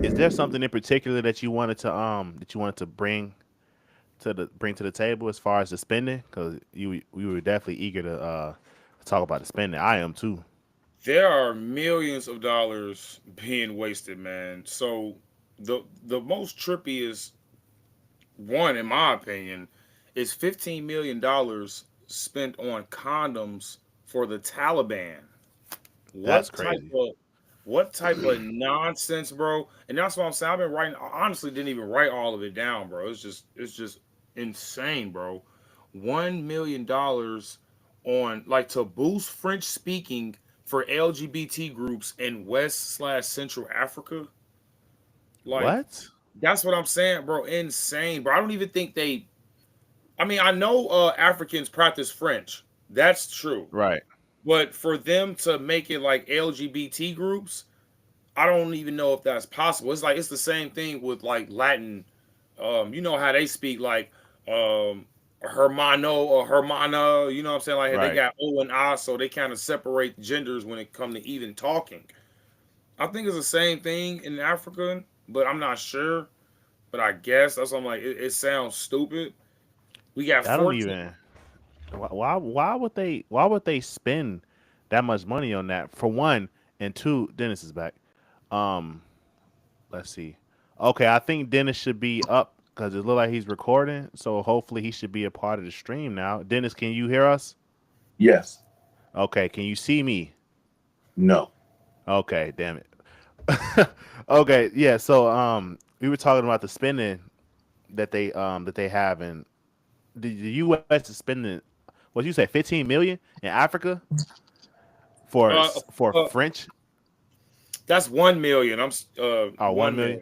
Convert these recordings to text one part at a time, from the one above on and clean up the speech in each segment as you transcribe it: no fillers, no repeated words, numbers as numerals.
Is there something in particular that you wanted to bring to the table as far as the spending? Because we were definitely eager to talk about the spending. I am too. There are millions of dollars being wasted, man. So the most trippiest one, in my opinion, is $15 million spent on condoms for the Taliban. That's What type crazy. of what type of nonsense, bro? And that's what I'm saying. I've been writing. I honestly didn't even write all of it down, bro. It's just insane, bro. $1 million on like to boost French speaking for LGBT groups in West/Central Africa. Like What? that's what I'm saying, bro. Insane, bro. I don't even think they. I mean, I know Africans practice French. That's true. Right. But for them to make it like LGBT groups, I don't even know if that's possible. It's like it's the same thing with like Latin. You know how they speak like hermano or hermana. You know what I'm saying? Like they Right. got O and I, so they kind of separate genders when it come to even talking. I think it's the same thing in African, but I'm not sure. But I guess that's what I'm like. It sounds stupid. We got I don't 14. even. Why would they spend that much money on that for one and two? Dennis is back. Um, let's see. Okay, I think Dennis should be up because it looked like he's recording. So hopefully he should be a part of the stream now. Dennis, can you hear us? Yes. Okay, can you see me? No. Okay, damn it. Okay, yeah. So we were talking about the spending that they have, and the U.S. is spending what you say 15 million in Africa for Uh, for uh, French. that's 1 million. Oh, 1 1 million.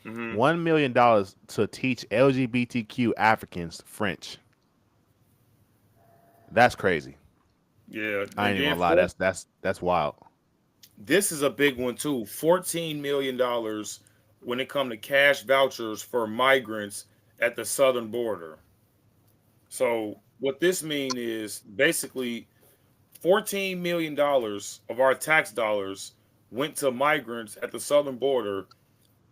million. Mm-hmm. $1 million to teach LGBTQ Africans French. That's crazy. Yeah, I and ain't even then gonna lie. That's wild. this is a big one too. $14 million when it come to cash vouchers for migrants at the southern border. So what this mean is basically $14 million of our tax dollars went to migrants at the southern border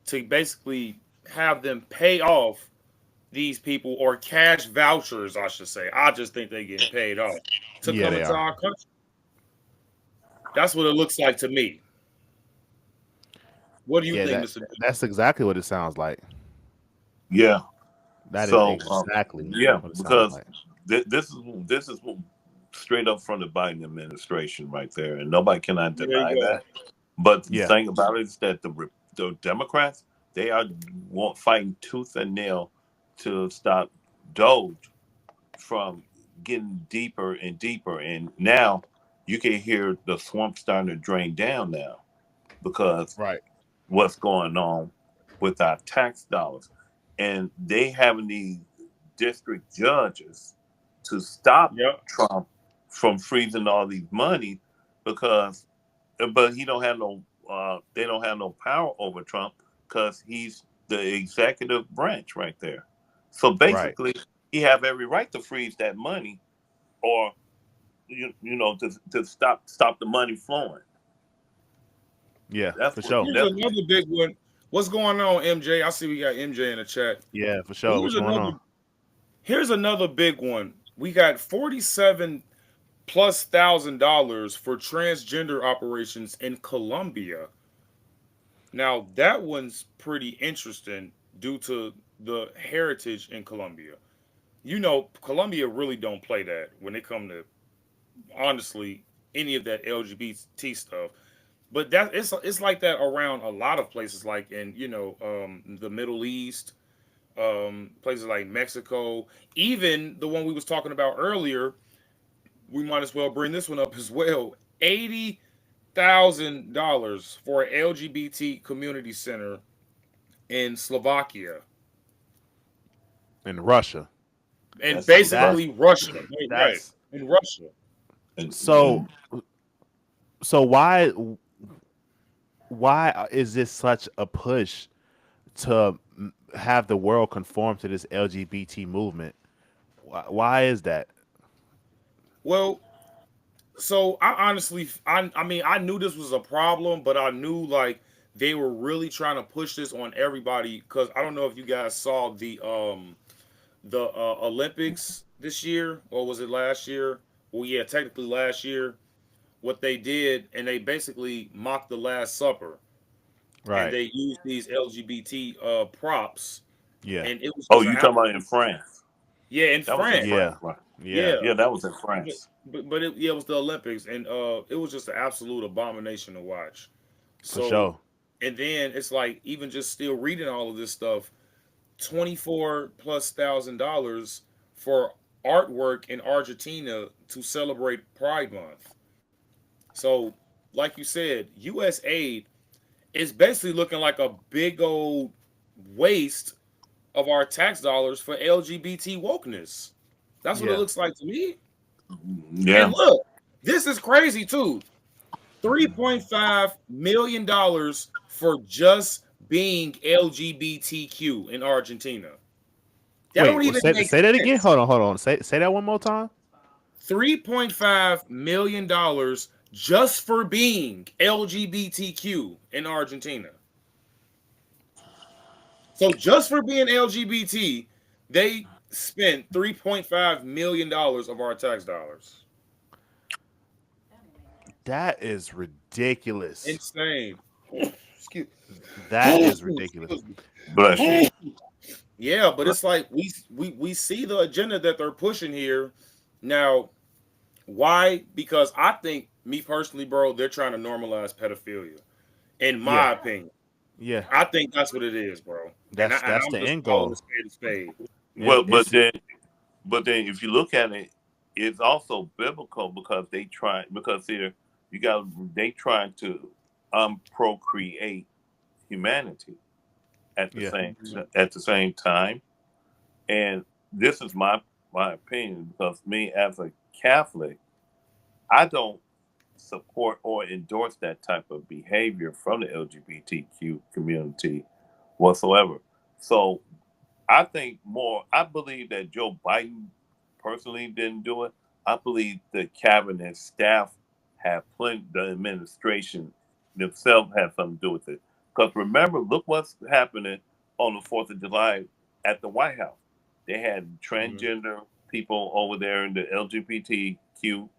to basically have them pay off these people or cash vouchers, I should say. I just think they getting paid off to Yeah, come they into are. our country. That's what it looks like to me. What do you Yeah, think, that Mr. D? that's exactly what it sounds like. Yeah. That is So exactly yeah, what it sounds because like. this is straight up from the Biden administration right there, and nobody cannot There you deny go. that. But the Yeah. thing about it is that the Democrats, they are fighting tooth and nail to stop Doge from getting deeper and deeper, and now you can hear the swamp starting to drain down now because Right. what's going on with our tax dollars. And they having these district judges to stop Yep. Trump from freezing all these money because, but he don't have no, they don't have no power over Trump because he's the executive branch right there. So Right. basically, he have every right to freeze that money or to stop the money flowing. Yeah, That's for what sure. Here's that's another big one. What's going on, MJ? I see we got MJ in the chat. Yeah, for sure. Here's What's going another on? here's another big one. We got 47 plus $1,000 for transgender operations in Colombia. Now that one's pretty interesting due to the heritage in Colombia. You know, Colombia really don't play that when it come to honestly any of that LGBT stuff. But that it's like that around a lot of places, like in the Middle East, places like Mexico, even the one we was talking about earlier. We might as well bring this one up as well. $80,000 for an LGBT community center in Slovakia In Russia. and that's in That Russia. basically Russia. Right, right. that's In Russia. so so why is this such a push to have the world conform to this LGBT movement? Why is that? Well, so I honestly, I mean, I knew this was a problem, but I knew like they were really trying to push this on everybody because I don't know if you guys saw the Olympics this year or was it last year? Well, yeah, technically last year. What they did, and they basically mocked the Last Supper, and Right. they used these LGBT props, Yeah. and it was Oh, just an you talking about in absolute France? yeah in That was in France, Yeah. France, right? yeah, Yeah. Yeah, that was in but France. yeah, it was the Olympics, and it was just an absolute abomination to watch. For So, sure. and then it's like even just still reading all of this stuff, $24,000+ for artwork in Argentina to celebrate Pride Month. So, like you said, U.S. aid is basically looking like a big old waste of our tax dollars for LGBT wokeness. That's what it Yeah. looks like to me. And Yeah. look, this is crazy too. $3.5 million for just being LGBTQ in Argentina. That Wait. don't even Say make that again. sense. Hold on. Hold on. Say that one more time. $3.5 million just for being LGBTQ in Argentina. So just for being LGBT, they spent $3.5 million of our tax dollars. That is ridiculous. Insane. Excuse, That is ridiculous. excuse Bless you. me. Yeah, but Bless. it's like we see the agenda that they're pushing here. Now, why? Because I think me personally, bro, they're trying to normalize pedophilia. In Yeah. my opinion, Yeah. I think that's what it is, bro. And That's I'm the just end calling a goal. spade a spade. And Well, it's but then if you look at it, it's also biblical because they try because here you got they trying to procreate humanity yeah. at the same time. And this is my opinion because me as a Catholic, I don't support or endorse that type of behavior from the LGBTQ community whatsoever. So I believe that Joe Biden personally didn't do it. I believe the cabinet staff have plenty, the administration themselves have something to do with it. Because remember, look what's happening on the 4th of July at the White House. They had Mhm. transgender people over there in the LGBTQ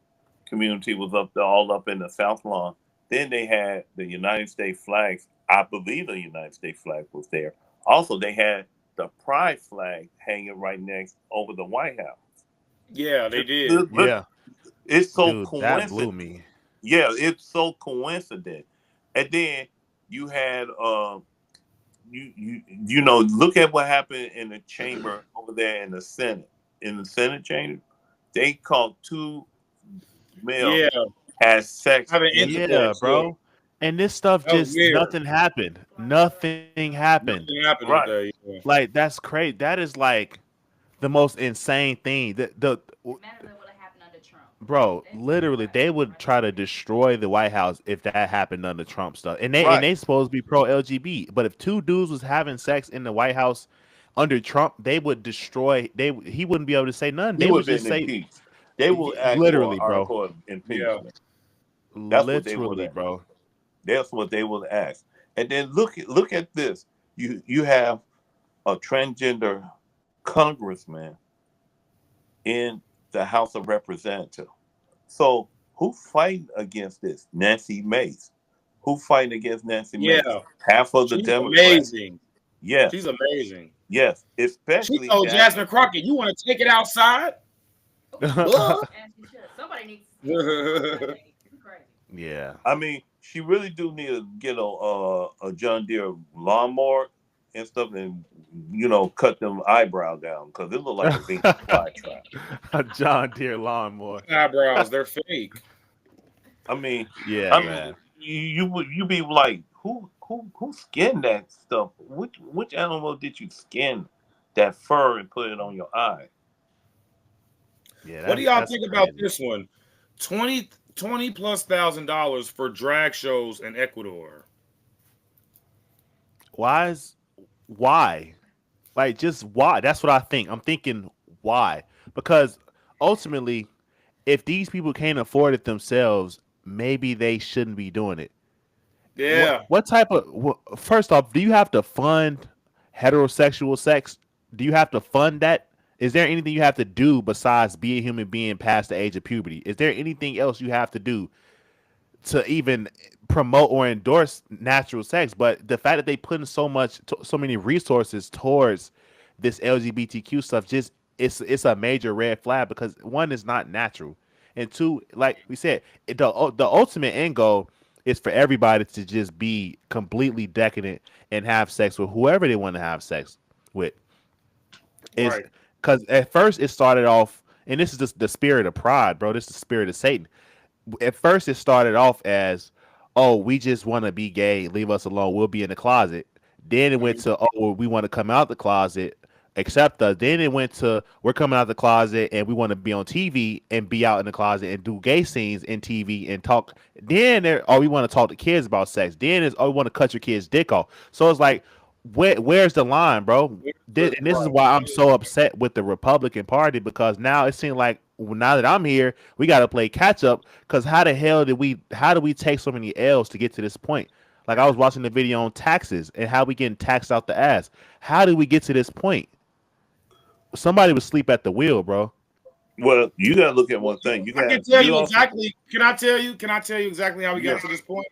community was up there, all up in the South Lawn. Then they had the United States flags. I believe the United States flag was there. Also, they had the pride flag hanging right next over the White House. Yeah, they Just did. look, Yeah. it's so Dude, that blew coincident. me. Yeah, it's so coincident. And then you had you know look at what happened in the chamber over there in the Senate. In the Senate chamber, they caught two males Yeah, had sex having in the Yeah, Senate. intercourse. Yeah, bro. And this stuff that was just weird. nothing happened. Nothing happened. Nothing happened with Right. that. Yeah. Like that's crazy. That is like the most insane thing. Bro, literally, they would try to destroy the White House if that happened under Trump stuff. And Right. they supposed to be pro LGBT, but if two dudes was having sex in the White House under Trump, they would destroy. He wouldn't be able to say nothing. He They would would have just been say, impeached. They will ask for literally, an bro, article of Yeah. impeachment. That's what they would literally, ask. bro. That's what they will ask. And then look at this. You have a transgender congressman in the House of Representatives. So who fighting against this? Nancy Mace. Who fighting against Nancy Mace? Yeah. Half of the She's Democrats. amazing. She's Yes, amazing. yes. She Especially told Jasmine Jasmine Crockett. Crockett, "You want to take it outside?" Duh. Yeah. I mean, she really do need to get a John Deere lawnmower and stuff, and cut them eyebrow down because it look like a Venus flytrap. A John Deere lawnmower. Eyebrows, they're fake. I mean, Yeah, I mean, man. you be like, who skinned that stuff? Which animal did you skin that fur and put it on your eye? Yeah, What do y'all that's think about crazy. this one? 20 plus $1,000 for drag shows in Ecuador. Why is why? Like just why? That's what I think. I'm thinking why? Because ultimately, if these people can't afford it themselves, maybe they shouldn't be doing it. Yeah. What type of first off, do you have to fund heterosexual sex? Do you have to fund that? Is there anything you have to do besides be a human being past the age of puberty? Is there anything else you have to do to even promote or endorse natural sex? But the fact that they putting so many resources towards this LGBTQ stuff, just it's a major red flag because one is not natural, and two, like we said, the ultimate end goal is for everybody to just be completely decadent and have sex with whoever they want to have sex with. Is Right. because at first it started off, and this is just the spirit of pride, bro. This is the spirit of Satan. At first it started off as, oh, we just want to be gay, leave us alone, we'll be in the closet. Then it went Mhm. to, oh, well, we want to come out the closet, accept us. Then it went to, we're coming out the closet and we want to be on TV and be out in the closet and do gay scenes in TV and talk. Then there, oh, we want to talk to kids about sex. Then it's, oh, we want to cut your kid's dick off. So it's like, where's the line, bro? And this is Right. why I'm so upset with the Republican Party, because now it seems like, now that I'm here, we got to play catch up. Because how the hell did we? How do we take so many L's to get to this point? Like, I was watching the video on taxes and how we getting taxed out the ass. How did we get to this point? Somebody was asleep at the wheel, bro. Well, you got to look at one thing. I can tell You you also, exactly. Can I tell you? Can I tell you exactly how we yeah, got to this point?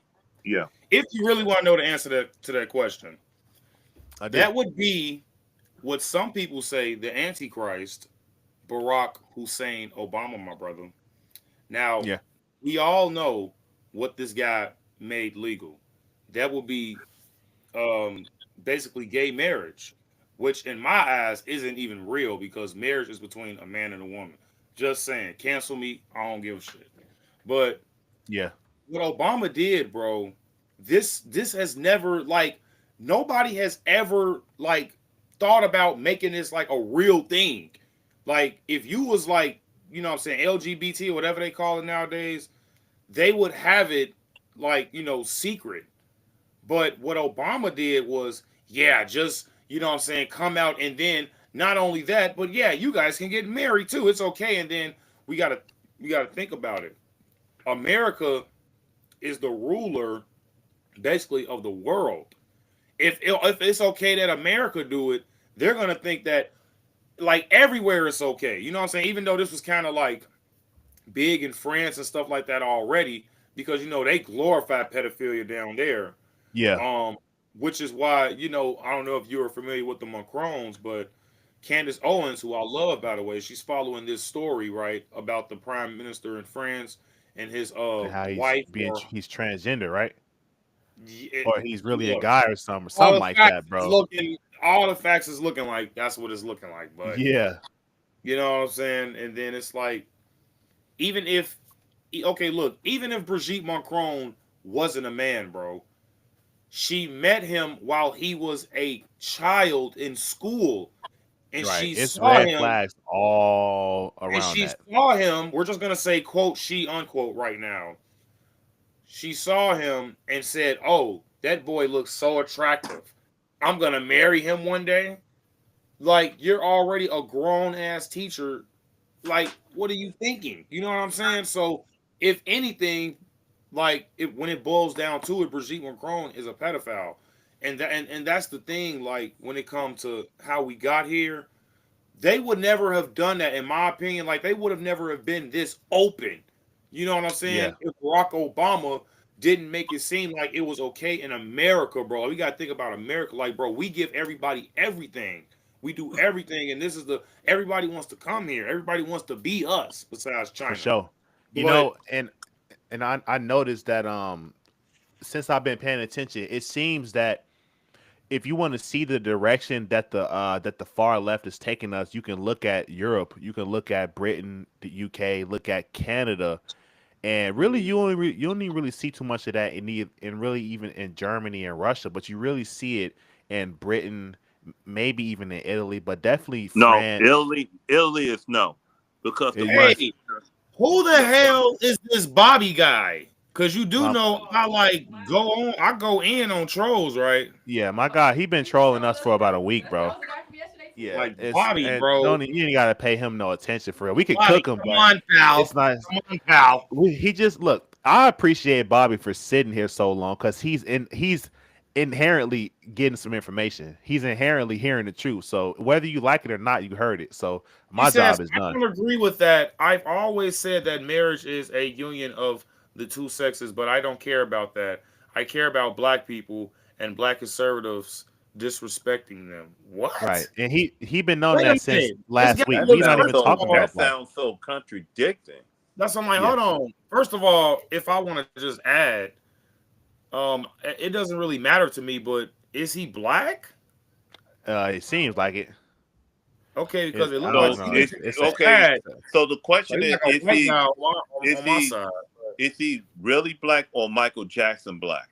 yeah. If you really want to know the answer to that question, I do. that would be what some people say the Antichrist, Barack Hussein Obama, my brother. Now, Yeah. we all know what this guy made legal. That would be um, basically gay marriage, which in my eyes isn't even real because marriage is between a man and a woman. Just saying, cancel me. I don't give a shit. But Yeah. what Obama did, bro, this has never like nobody has ever like thought about making this like a real thing. Like if you was like, you know what I'm saying, LGBT or whatever they call it nowadays, they would have it like, secret. But what Obama did was, yeah, just, you know what I'm saying, come out and then not only that, but yeah, you guys can get married too. It's okay. And then we gotta we gotta think about it. America is the ruler basically of the world. If it's okay that America do it, they're gonna think that like everywhere it's okay. You know what I'm saying? Even though this was kind of like big in France and stuff like that already, because they glorify pedophilia down there. Yeah. Um, which is why I don't know if you are familiar with the Macrons, but Candace Owens, who I love by the way, she's following this story right about the prime minister in France and his And how wife or he's transgender, right? yeah, Or he's really a look, guy or something all the like facts that, is bro. looking all the facts is looking like that's what it's looking like. But Yeah. you know what I'm saying? And then it's like even if okay, look, even if Brigitte Macron wasn't a man, bro, she met him while he was a child in school, and Right. she It's saw red him, flags all and around she that. saw him. We're just gonna say quote she unquote right now. She saw him and said, "Oh, that boy looks so attractive. I'm gonna marry him one day." Like you're already a grown ass teacher. Like what are you thinking? You know what I'm saying? So if anything, like when it boils down to it, Brigitte Macron is a pedophile, and that's the thing. Like when it comes to how we got here, they would never have done that, in my opinion. Like they would have never have been this open. You know what I'm saying? Yeah. If Barack Obama didn't make it seem like it was okay in America, bro. Like, we got to think about America. Like, bro, we give everybody everything. We do everything, and this is the everybody wants to come here. Everybody wants to be us, besides For China. sure. But And I noticed that since I've been paying attention, it seems that if you want to see the direction that the far left is taking us, you can look at Europe, you can look at Britain, the UK, look at Canada, and really you don't even really see too much of that in really even in Germany and Russia, but you really see it in Britain, maybe even in Italy, but definitely No, France. Italy is no, because the You, Russians. hey, who the The, the, hell is this Bobby guy? Cause you do my know I like I go in on trolls, right? Yeah, my God, he been trolling us for about a week, bro. Yeah, Like it's Bobby, and bro. don't you ain't gotta pay him no attention for real. We could Bobby, cook him, come but on, pal. it's not. Come on, pal. He just look. I appreciate Bobby for sitting here so long because he's inherently getting some information. He's inherently hearing the truth. So whether you like it or not, you heard it. So He my says, job is I done. don't agree with that. I've always said that marriage is a union of the two sexes, but I don't care about that. I care about black people and black conservatives disrespecting them. What? Right, and he been known Wait a that since minute. This guy last week. That We looks, not sounds even first of so. talking all, That about black. sounds so contradicting. that's I'm like, Yeah, hold on. First of all, if I want to just add, it doesn't really matter to me, but is he black? it seems like it. Okay, because It it I looked like don't So see know. this it's nigga It's a okay. sad. So the Like, question he's is: like a white guy on is my he side. is he really black or Michael Jackson black?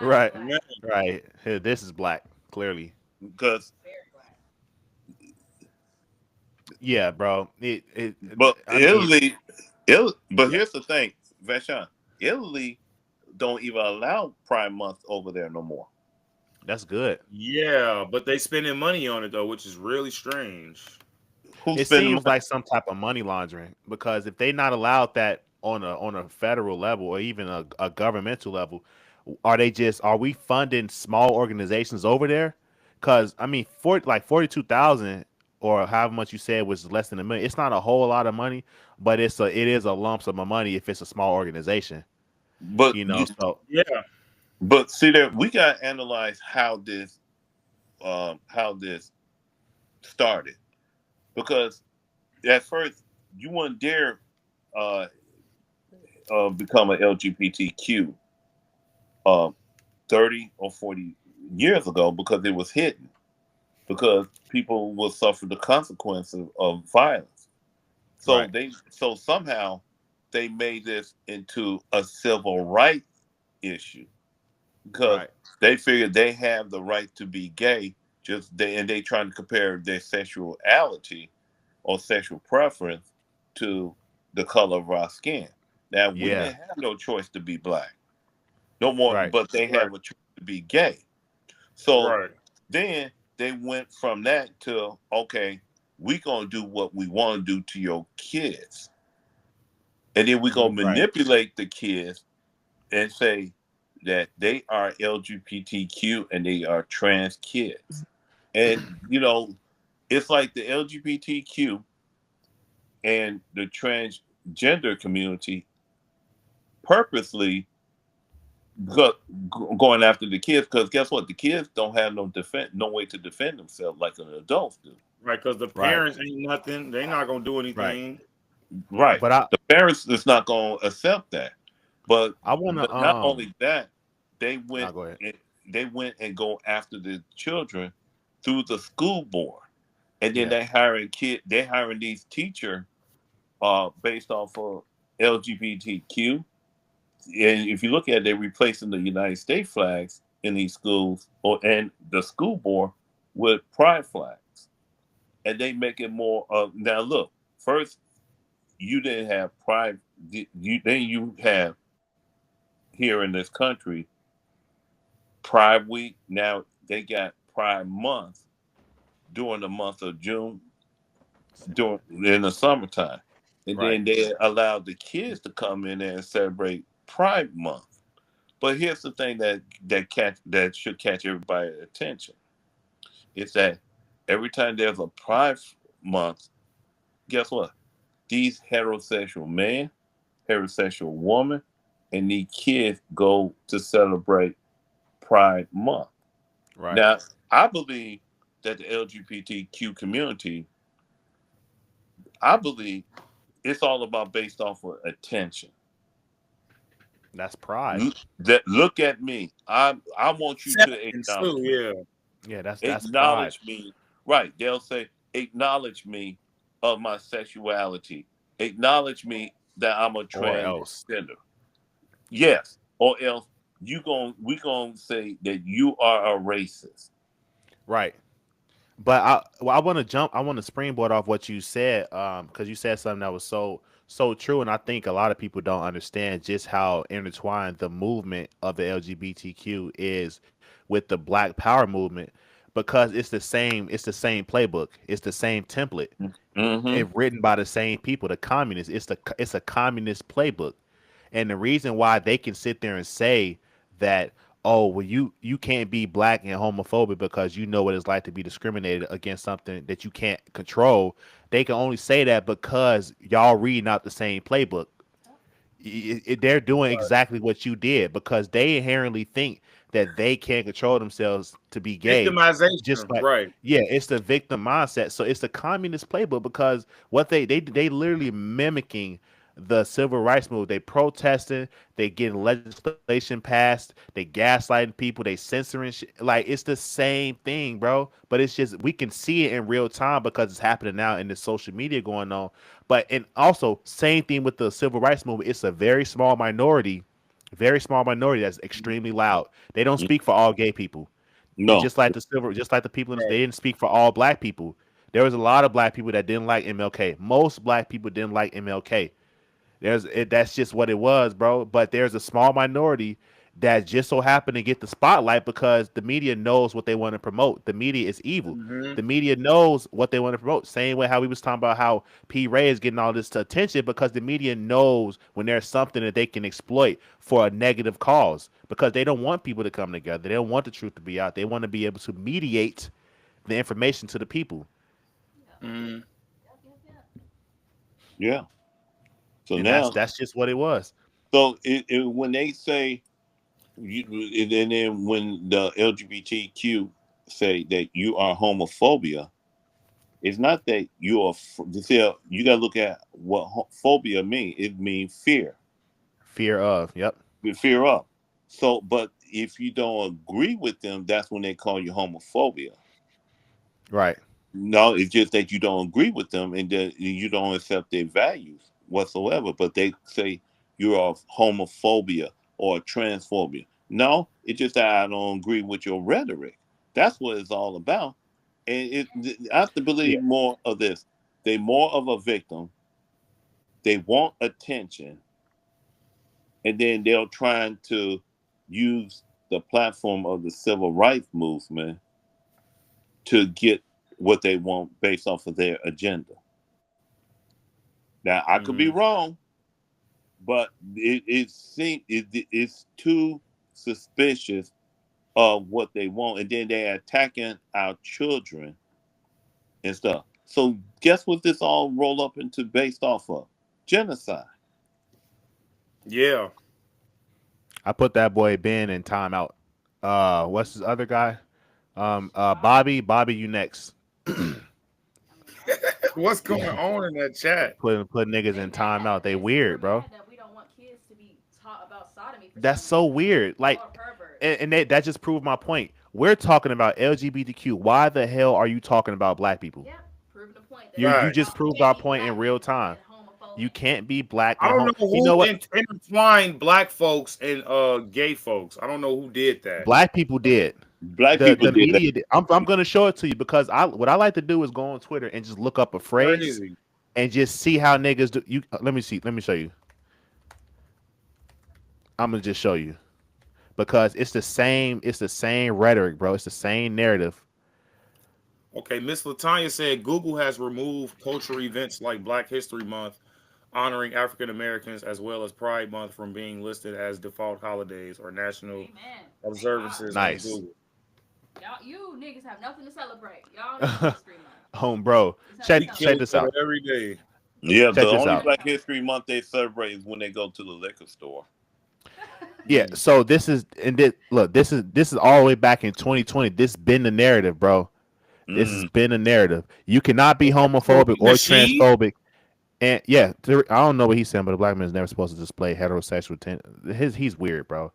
right, Man, right. Here, this is black clearly. Because Yeah, bro. but I mean, but here's the thing, Vashon, Italy don't even allow Prime Month over there no more. that's good. yeah, but they spending money on it though, which is really strange. Who's It spending seems money? like some type of money laundering because if they not allowed that on a federal level or even a governmental level, are we funding small organizations over there? Because I mean, 42,000 or however much you said was less than a million. It's not a whole lot of money, but it is a lump sum of money if it's a small organization. But You know, so Yeah, but see there, we got to analyze how this started, because at first you wouldn't dare uh, become an LGBTQ uh, 30 or 40 years ago because it was hidden, because people will suffer the consequences of violence. right, So somehow they made this into a civil rights issue because right, they figured they have the right to be gay. They trying to compare their sexuality or sexual preference to the color of our skin. Now we yeah, didn't have no choice to be black no more, right, but they right, have a choice to be gay. So right. then they went from that to, okay, we gonna do what we want to do to your kids, and then we gonna right, manipulate the kids and say that they are LGBTQ and they are trans kids. And it's like the LGBTQ and the transgender community purposely go, going after the kids, because guess what? The kids don't have no way to defend themselves like an adults do. Right, because the right, parents ain't nothing. They not gonna do right. anything. Right. But The parents is not going to accept that. But I wanna but not only that, they I'll went go ahead. and go after the children through the school board, and then Yeah, they hiring these teacher based off of LGBTQ. And if you look at it, they're replacing the United States flags in these schools and the school board with pride flags, and they make it more. Now look, first you didn't have pride. You have here in this country Pride Week. Now they got Pride Month during the month of June, during in the summertime, and right. then they allowed the kids to come in there and celebrate Pride Month. But here's the thing that should catch everybody's attention: is that every time there's a Pride Month, guess what? These heterosexual men, heterosexual woman, and these kids go to celebrate Pride Month. Right. Now, I believe that the LGBTQ community, I believe it's all about based off of attention. That's pride. That look at me. I want you to Acceptance too. acknowledge me. Yeah. Yeah, that's pride. Acknowledge me. Right. They'll say, acknowledge me of my sexuality. Acknowledge me that I'm a Or else. transgender. Yes. Or else we gonna say that you are a racist. Right. But I want to jump. I want to springboard off what you said, because you said something that was so true, and I think a lot of people don't understand just how intertwined the movement of the LGBTQ is with the Black Power movement. because it's the same playbook. It's the same template. Mm-hmm. It written by the same people, the communists. It's a communist playbook. And the reason why they can sit there and say that, oh, well, you can't be black and homophobic because you know what it's like to be discriminated against something that you can't control. They can only say that because y'all reading out the same playbook. They're doing Right. exactly what you did because they inherently think that they can't control themselves to be gay. Just Victimization. like, Right. yeah, it's the victim mindset. So it's the communist playbook because what they literally mimicking the civil rights movement. They protesting, they getting legislation passed, they gaslighting people, they censoring shit. Like it's the same thing, bro. But it's just we can see it in real time because it's happening now in the social media going on. But and also same thing with the civil rights movement. It's a very small minority that's extremely loud. They don't speak for all gay people. It's No. just like the people Right. they didn't speak for all black people. There was a lot of black people that didn't like MLK. Most black people didn't like MLK. That's just what it was, bro. But there's a small minority that just so happened to get the spotlight because the media knows what they want to promote. The media is evil. Hmm. The media knows what they want to promote. Same way how we was talking about how P. Ray is getting all this attention because the media knows when there's something that they can exploit for a negative cause because they don't want people to come together. They don't want the truth to be out. They want to be able to mediate the information to the people, Yep. Hmm. Yep. Yep. Yep. Yeah. So and that's now, that's just what it was. so when they say, and then when the LGBTQ say that you are homophobia, it's not that you are. You got to look at what phobia means. It means fear, Fear of. Yep. fear of. So, but if you don't agree with them, that's when they call you homophobia. Right. No, it's just that you don't agree with them and that you don't accept their values whatsoever. But they say you're of homophobia or transphobia. No, it's just that I don't agree with your rhetoric. That's what it's all about. And I have to Yeah. believe more of this. They more of a victim. They want attention, and then they're trying to use the platform of the civil rights movement to get what they want based off of their agenda. Now, I could be Hmm. wrong, but it seems it's too suspicious of what they want, and then they're attacking our children and stuff. So, guess what this all roll up into based off of? Genocide. Yeah. I put that boy Ben in timeout. What's his other guy? Bobby. Bobby, you next. I'm I'm What's I'm going Yeah, on in that chat? put niggas They in mad. timeout. They They're weird, bro. mad that we don't want kids to be taught about sodomy for That's some so reason. weird. Y'all Like, are perverts. and that just proved my point. We're talking about LGBTQ. Why the hell are you talking about black people? Yep, proving the point that You Right. just you proved can't our be point in black real and time. You homophobic. can't be black I and don't home. know You who know what? intertwined black folks and gay folks. I don't know who did that. Black people did. Black The people the did that. media did. I'm gonna show it to you because I what I like to do is go on Twitter and just look up a phrase Crazy. and just see how niggas do. You let me see. Let me show you. I'm gonna just show you because it's the same. It's the same rhetoric, bro. It's the same narrative. Okay, Miss Latanya said Google has removed cultural events like Black History Month, honoring African Americans, as well as Pride Month from being listed as default holidays or national Amen. Thank God. observances on Nice. Google. Y'all, you niggas have nothing to celebrate. Y'all need History Month. Home, bro. There's nothing to We Check kill celebrate. this each other out. every day. Yeah, the Check this There's only out. nothing to Black celebrate. History Month they celebrate is when they go to the liquor store. Yeah. Mm. So this is and look. This is all the way back in 2020. This been the narrative, bro. This has Mm. been a narrative. You cannot be So homophobic he or she? transphobic. And yeah, I don't know what he's saying, but a black man is never supposed to display heterosexual. He's weird, bro.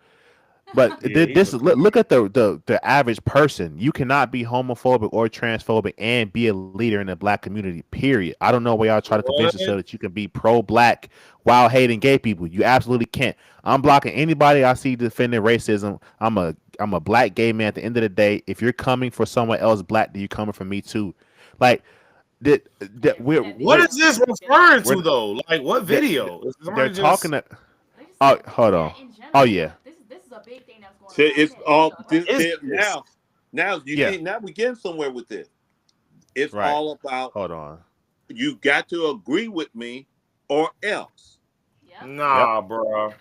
But Yeah, he's this a is creep. look at the average person. You cannot be homophobic or transphobic and be a leader in the black community. Period. I don't know why y'all try to convince What? yourself that you can be pro-black while hating gay people. You absolutely can't. I'm blocking anybody I see defending racism. I'm a black gay man. At the end of the day, if you're coming for someone else black, then you're coming for me too. Like that That What we're video. is this That referring we're to though? Like what that video? Is they're somebody talking just to. they just Oh, saying hold that on. in Oh general. yeah. This is a big thing that's going So around. it's Yeah, all video what this, hurts. is there this? now. Now you Yeah. see, now we're getting somewhere with this. It's Right. all about Hold on. you got to agree with me or else. Yep. Yep. Nah, bro.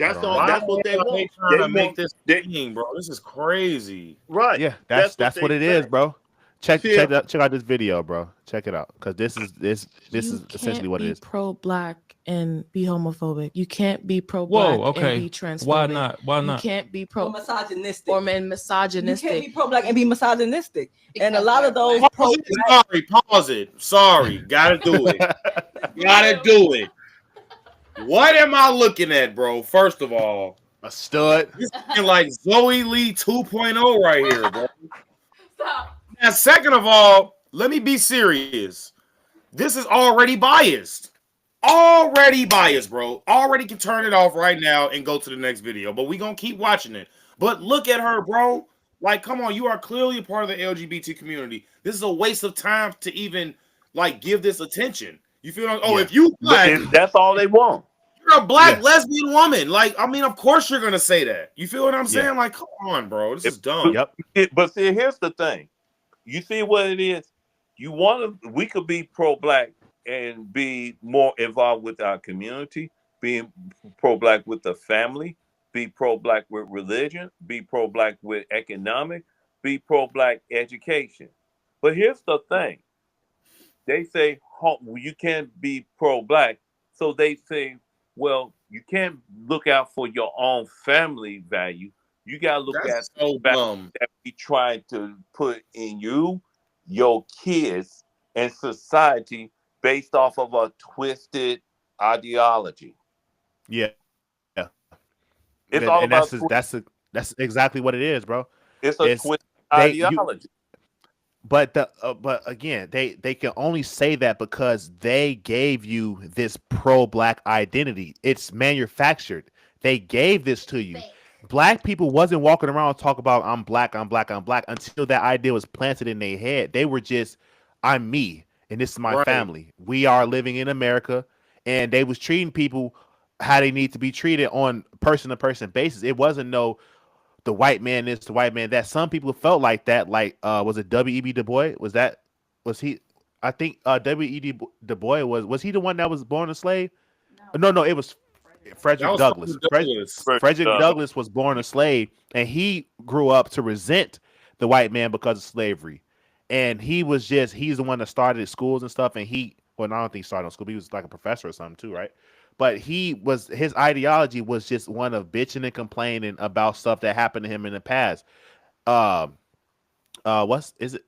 Hold That's all. on. Why That's what the they hell are they want. trying They to make want this they thing, bro? This is crazy. right. Yeah, That's what that's they what it is, say. bro. Check See, check out check out this video, bro. Check it out, cause this You is essentially can't what it be is. pro-black and be homophobic. You can't be Whoa, pro-black and okay. be Why transphobic. not? Why You not? can't be Or pro misogynistic. or men You misogynistic. can't be pro-black and be misogynistic. And a Because lot they're of those black. Pause it. pro-black, Sorry. Pause it. Sorry. Gotta do it. It's Gotta real. do it. What am I looking at, bro? First of all, A stud. this is like Zoe Lee 2.0 right here, bro. Stop. Now, second of all, let me be serious. This is already biased. Already biased, bro. Already can turn it off right now and go to the next video. But we gonna keep watching it. But look at her, bro. Like, come on, you are clearly a part of the LGBT community. This is a waste of time to even like give this attention. You feel like, oh, Yeah. if you black, and that's all they want. you're a black Yeah. lesbian woman. Like, I mean, of course you're gonna say that. You feel what I'm Yeah. saying? Like, come on, bro. This If- is dumb. But, Yep. but see, here's the thing. You see what it is? You want to, we could be pro black and be more involved with our community, being pro black with the family, be pro black with religion, be pro black with economic, be pro black education. But here's the thing. They say you can't be pro black. So they say, well, you can't look out for your own family value. You got to look at That's so the value dumb. that we try to put in you, your kids, and society based off of a twisted ideology. Yeah. It's And all that's about just, that's exactly what it is, bro. it's a It's twisted they you ideology. but again, they can only say that because they gave you this pro black identity. It's manufactured. They gave this to you. Fake. Black people wasn't walking around talk about I'm black, I'm black, I'm black until that idea was planted in their head. They were just I'm me and this is my Right. family. We are living in America, and they was treating people how they need to be treated on person to person basis. It wasn't no the white man this, the white man that. Some people felt like that. Like, was it W.E.B. Du Bois? Was he? I think W.E.B. Du Bois was he the one that was born a slave? No. No, it was Frederick That Frederick was Douglass. Frederick Douglass. Frederick Uh, Douglass was born a slave, and he grew up to resent the white man because of slavery. And he's the one that started schools and stuff. And well, I don't think he started on school. But he was like a professor or something too, right? But his ideology was just one of bitching and complaining about stuff that happened to him in the past. Um, what's is it?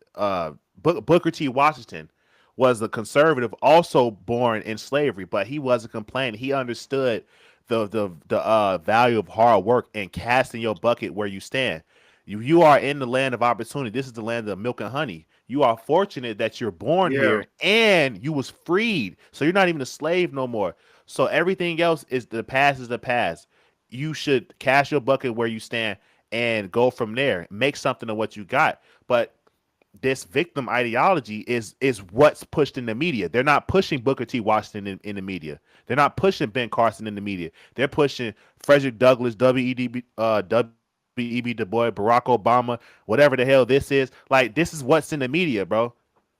Booker T. Washington was a conservative, also born in slavery, but he wasn't complaining. He understood the value of hard work and casting your bucket where you stand. You are in the land of opportunity. This is the land of milk and honey. You are fortunate that you're born Yeah. here and you was freed. So you're not even a slave no more. So everything else is the past is the past. You should cast your bucket where you stand and go from there. Make something of what you got. But this victim ideology is what's pushed in the media. They're not pushing Booker T. Washington in the media. They're not pushing Ben Carson in the media. They're pushing Frederick Douglass, W.E.B. Du Bois, Barack Obama, whatever the hell this is. Like, this is what's in the media, bro.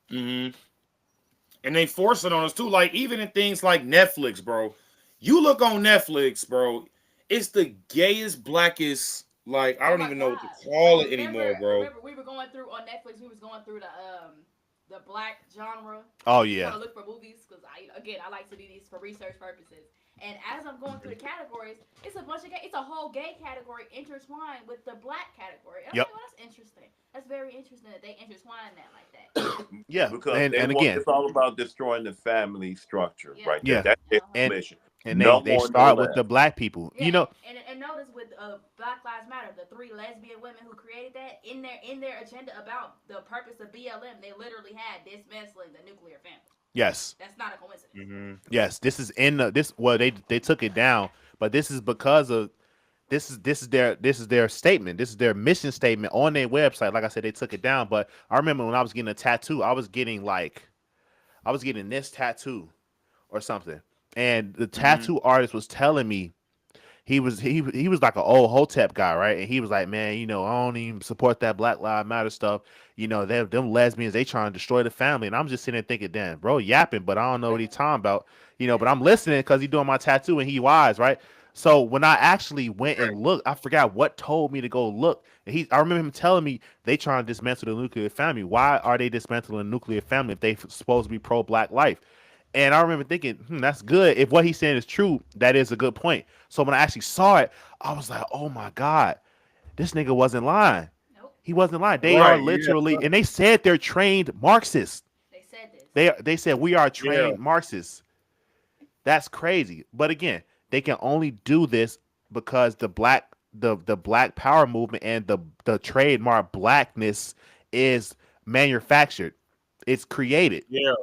Hmm. And they force it on us too. Like, even in things like Netflix, bro. You look on Netflix, bro. It's the gayest, blackest. Like, I Oh don't my even know what to gosh. call it Remember, anymore, bro. remember we were going through on Netflix, we was going through the black genre. Oh Trying yeah, to look for movies because I like to do these for research purposes. And as I'm going through the categories, it's a bunch of it's a whole gay category intertwined with the black category. And I'm yep, like, well, that's interesting. That's very interesting that they intertwine that like that. yeah, because and they and want again, it's all about destroying the family structure Yeah. right there. yeah, That's their Uh-huh. and mission. and No they more, no start with less. the black people. Yeah, You know, and notice with Black Lives Matter, the three lesbian women who created that in their agenda about the purpose of BLM, they literally had dismantling the nuclear family. yes, That's not a coincidence. Hmm. yes, this is in this. Well, they took it down, but this is because of this is their statement. This is their mission statement on their website. Like I said, they took it down. But I remember when I was getting a tattoo, I was getting this tattoo or something, and the Hmm. tattoo artist was telling me he was like an old Hotep guy, right? And he was like, man, I don't even support that Black Lives Matter stuff. Them lesbians, they trying to destroy the family. And I'm just sitting there thinking, damn, bro, yapping, but I don't know what he's talking about. But I'm listening because he's doing my tattoo and he wise, right? So when I actually went and looked, I forgot what told me to go look. And I remember him telling me they trying to dismantle the nuclear family. Why are they dismantling the nuclear family if they supposed to be pro Black life? And I remember thinking, that's good. If what he's saying is true, that is a good point. So when I actually saw it, I was like, oh my God, this nigga wasn't lying. Nope. He wasn't lying. They are Right. literally, Yeah. and they said they're trained Marxists. They said this. They said we are Yeah. trained Marxists. That's crazy. But again, they can only do this because the black power movement and the trademark blackness is manufactured. It's created. Yeah.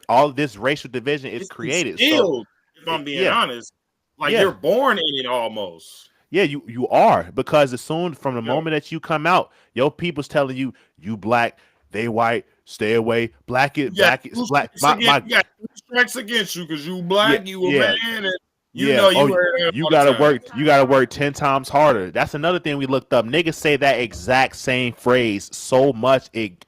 All of this racial division is It's created. So instilled, if I'm being yeah, honest. Like yeah, you're born in it almost. yeah. You are, because as soon from the Yeah. moment that you come out, your people's telling you black, they white, stay away. Black is Yeah, black is black. My you got two strikes against you because you yeah, black, you a yeah. man, and you Yeah. know Oh, you heard that you all the gotta time. work. You gotta work 10 times harder. That's another thing we looked up. Niggas say that exact same phrase so much. It.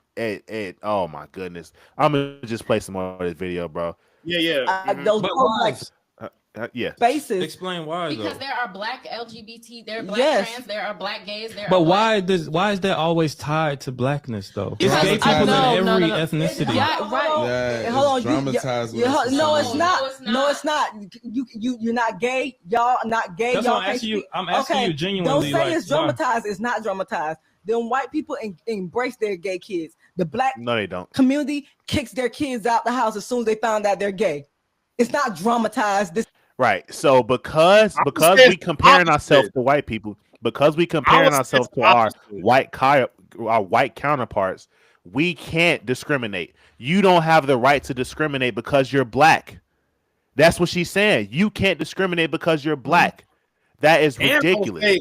Oh my goodness. I'm gonna just play some more of this video, bro. Yeah. Those But pro-black why? Yeah. spaces. Explain why Because though. there are black LGBT, there are black Yes. trans, there are black gays, there But are black. why is that always tied to blackness though? It's Because gay I people know- in no, every no, no. ethnicity. Yeah, right. Yeah, Hold on, it's dramatized. no, it's No, not. it's No, not. it's not. You're not gay. Y'all not gay. That's Y'all why I'm can't asking you. speak. I'm asking Okay, you don't genuinely. say Like, it's why? dramatized. It's not dramatized. Then white people embrace their gay kids. The black No, they don't. community kicks their kids out the house as soon as they found out they're gay. It's not dramatized. This Right. So because I would say we it's comparing opposite. ourselves to white people, because we I comparing would say ourselves it's to our opposite. white counterparts, we can't discriminate. You don't have the right to discriminate because you're black. That's what she's saying. You can't discriminate because you're black. That is And ridiculous.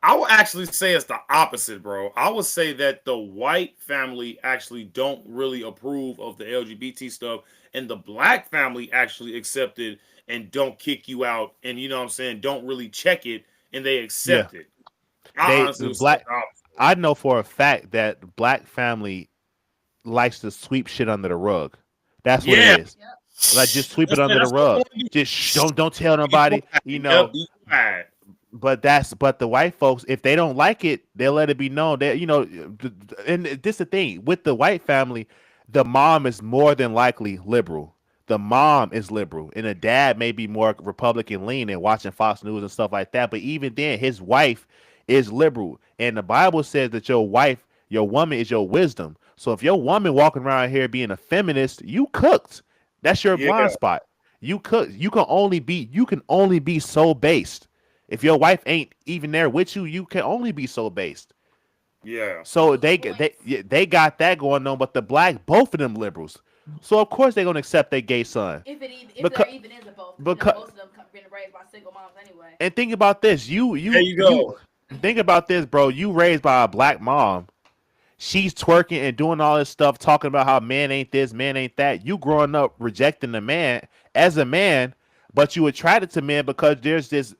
I would actually say it's the opposite, bro. I would say that the white family actually don't really approve of the LGBT stuff, and the black family actually accept it and don't kick you out, and you know what I'm saying, don't really check it, and they Yeah. accept it. I honestly The would say black the opposite. I know for a fact that the black family likes to sweep shit under the rug. That's what Yeah. it is. Like just sweep it under the That's what rug. I wanna do. Just don't tell nobody, you Yep, know. be quiet. But the white folks, if they don't like it, they'll let it be known that and this is the thing with the white family, the mom is more than likely liberal. The mom is liberal, and the dad may be more Republican lean and watching Fox News and stuff like that. But even then, his wife is liberal, and the Bible says that your woman is your wisdom. So if your woman walking around here being a feminist, you cooked. That's your Yeah. blind spot. You cooked. You can only be so based. If your wife ain't even there with you, you can only be so based. Yeah. So they got that going on, but the black, both of them liberals. So of course they're gonna accept their gay son. If Becau- there even is a both, becau- most of them been raised by single moms anyway. And think about this. There you go. Think about this, bro. You raised by a black mom. She's twerking and doing all this stuff, talking about how man ain't this, man ain't that. You growing up rejecting the man as a man, but you attracted to men because there's this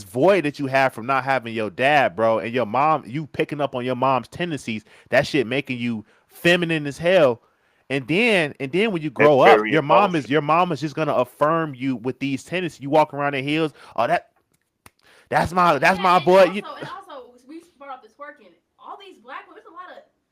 void that you have from not having your dad, bro, and your mom. You picking up on your mom's tendencies. That shit making you feminine as hell. And then when you grow up, very your mom is emotional. just gonna affirm you with these tendencies. You walk around in heels. Oh, that's my boy. And also, we brought up the twerking. All these black women, there's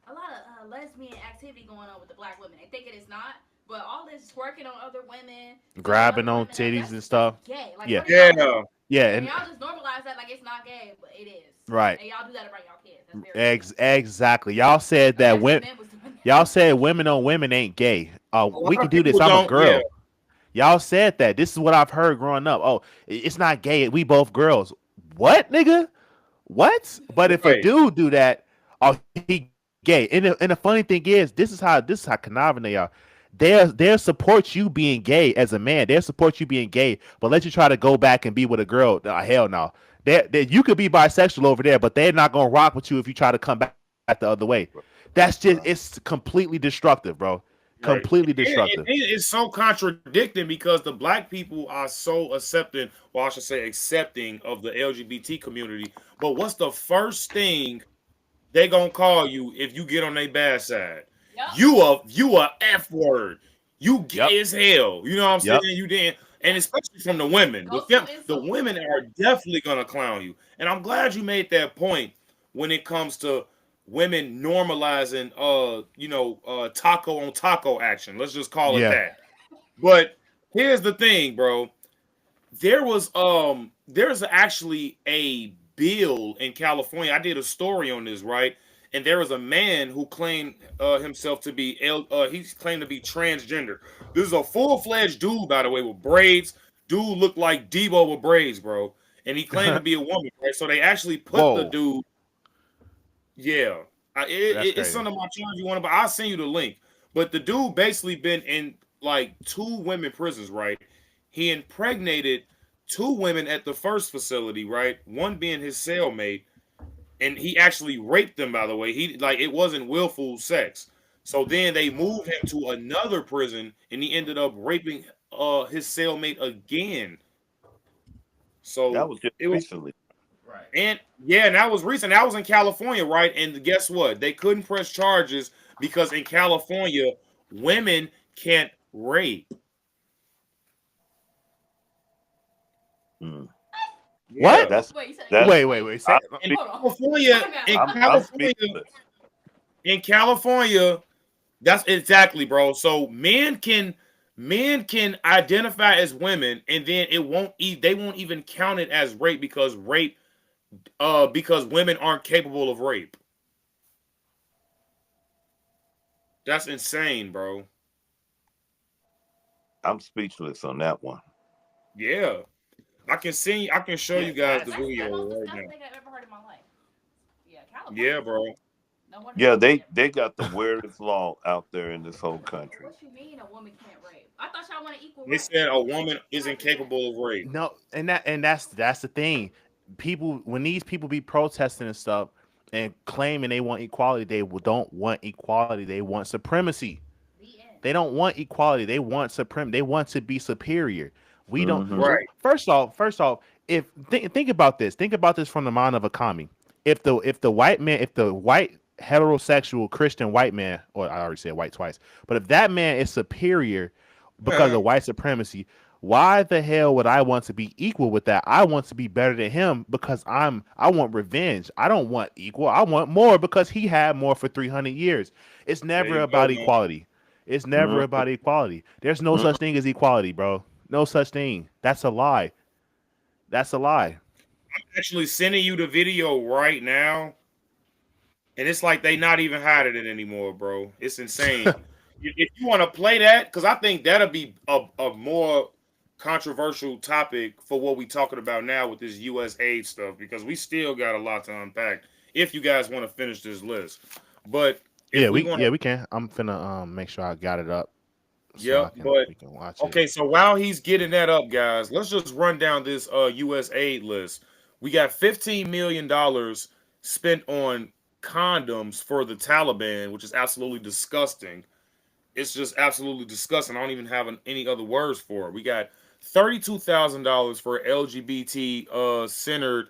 a lot of lesbian activity going on with the black women. They think it is not, but all this twerking on other women, Grabbing other on women, titties that's and stuff. Gay. Like, Yeah. what are y'all Yeah. doing? And y'all just normalize that like it's not gay, but it is. right. And y'all do that around y'all kids. That's very Exactly. Y'all said that Imagine when men was doing that. y'all said women on women ain't gay. A We lot can of do this. people I'm a don't- girl. yeah. Y'all said that. This is what I've heard growing up. Oh, it's not gay. We both girls. What, nigga? What? But if a Right. dude do that, oh, he gay. And the funny thing is, this is how conniving they are. They'll support you being gay as a man. They'll support you being gay, but let you try to go back and be with a girl. Hell no. You could be bisexual over there, but they're not gonna rock with you if you try to come back the other way. That's just it's completely destructive, bro. Completely And destructive. it's so contradicting because the black people are so accepting, well, I should say accepting of the LGBT community. But what's the first thing they gonna call you if you get on their bad side? Yep. You a F word. You Yep. gay as hell. You know what I'm saying? Yep. You didn't, and especially from the women. Go to The insult. women are definitely gonna clown you. And I'm glad you made that point when it comes to women normalizing taco on taco action. Let's just call it Yeah. that. But here's the thing, bro. There's actually a bill in California. I did a story on this, right? And there was a man who claimed himself to be he's claimed to be transgender. This is a full-fledged dude, by the way, with braids. Dude looked like Debo with braids, bro. And he claimed to be a woman, right? So they actually put the Whoa. dude. Yeah, That's it's crazy. some of my charge you want to, but I'll send you the link. But the dude basically been in like 2 women prisons, right? He impregnated 2 women at the first facility, right? One being his cellmate, and he actually raped them. By the way, he like it wasn't willful sex. So then they moved him to another prison, and he ended up raping his cellmate again. That So was just it was. recently. Right. And yeah, and that was recent. That was in California, right? And guess what? They couldn't press charges because in California, women can't rape. Mm. What? Yeah. That's Wait, you said that's. Wait. Say, I'm, In hold on. California, Time out. in I'm California, speechless. in California, that's exactly, bro. So men can identify as women, and then they won't even count it as rape because because women aren't capable of rape. That's insane, bro. I'm speechless on that one. Yeah. I can show you guys the That's video the most right disgusting now. thing I've ever heard in my life. Yeah, California. Yeah, bro. No wonder Yeah, they can't they got the weirdest law out there in this whole country. What you mean a woman can't rape? I thought y'all wanted equal They rights. said a woman isn't Fuck is that? capable of rape. no, and that's the thing. People, when these people be protesting and stuff and claiming they want equality, they don't want equality. They want supremacy. The end. They don't want equality. They want supreme. They want to be superior. We don't. Hmm. Right. First off, if think about this. Think about this from the mind of a commie. If the white heterosexual Christian white man, or I already said white twice, but if that man is superior because of white supremacy, why the hell would I want to be equal with that? I want to be better than him because I want revenge. I don't want equal. I want more because he had more for 300 years. It's There never you go, about man. equality. It's never Hmm. about equality. There's no such thing as equality, bro. No such thing. That's a lie. That's a lie. Actually sending you the video right now, and it's like they not even hiding it anymore, bro. It's insane. If you want to play that, because I think that'll be a more controversial topic for what we talking about now with this U.S. aid stuff, because we still got a lot to unpack. If you guys want to finish this list, but if Yeah, we we want yeah to, we can. I'm finna make sure I got it up so yep. But we can watch it. okay, so while he's getting that up, guys, let's just run down this U.S. aid list. We got $15 million spent on condoms for the Taliban, which is absolutely disgusting. It's just absolutely disgusting. I don't even have any other words for it. We got $32,000 for LGBT centered,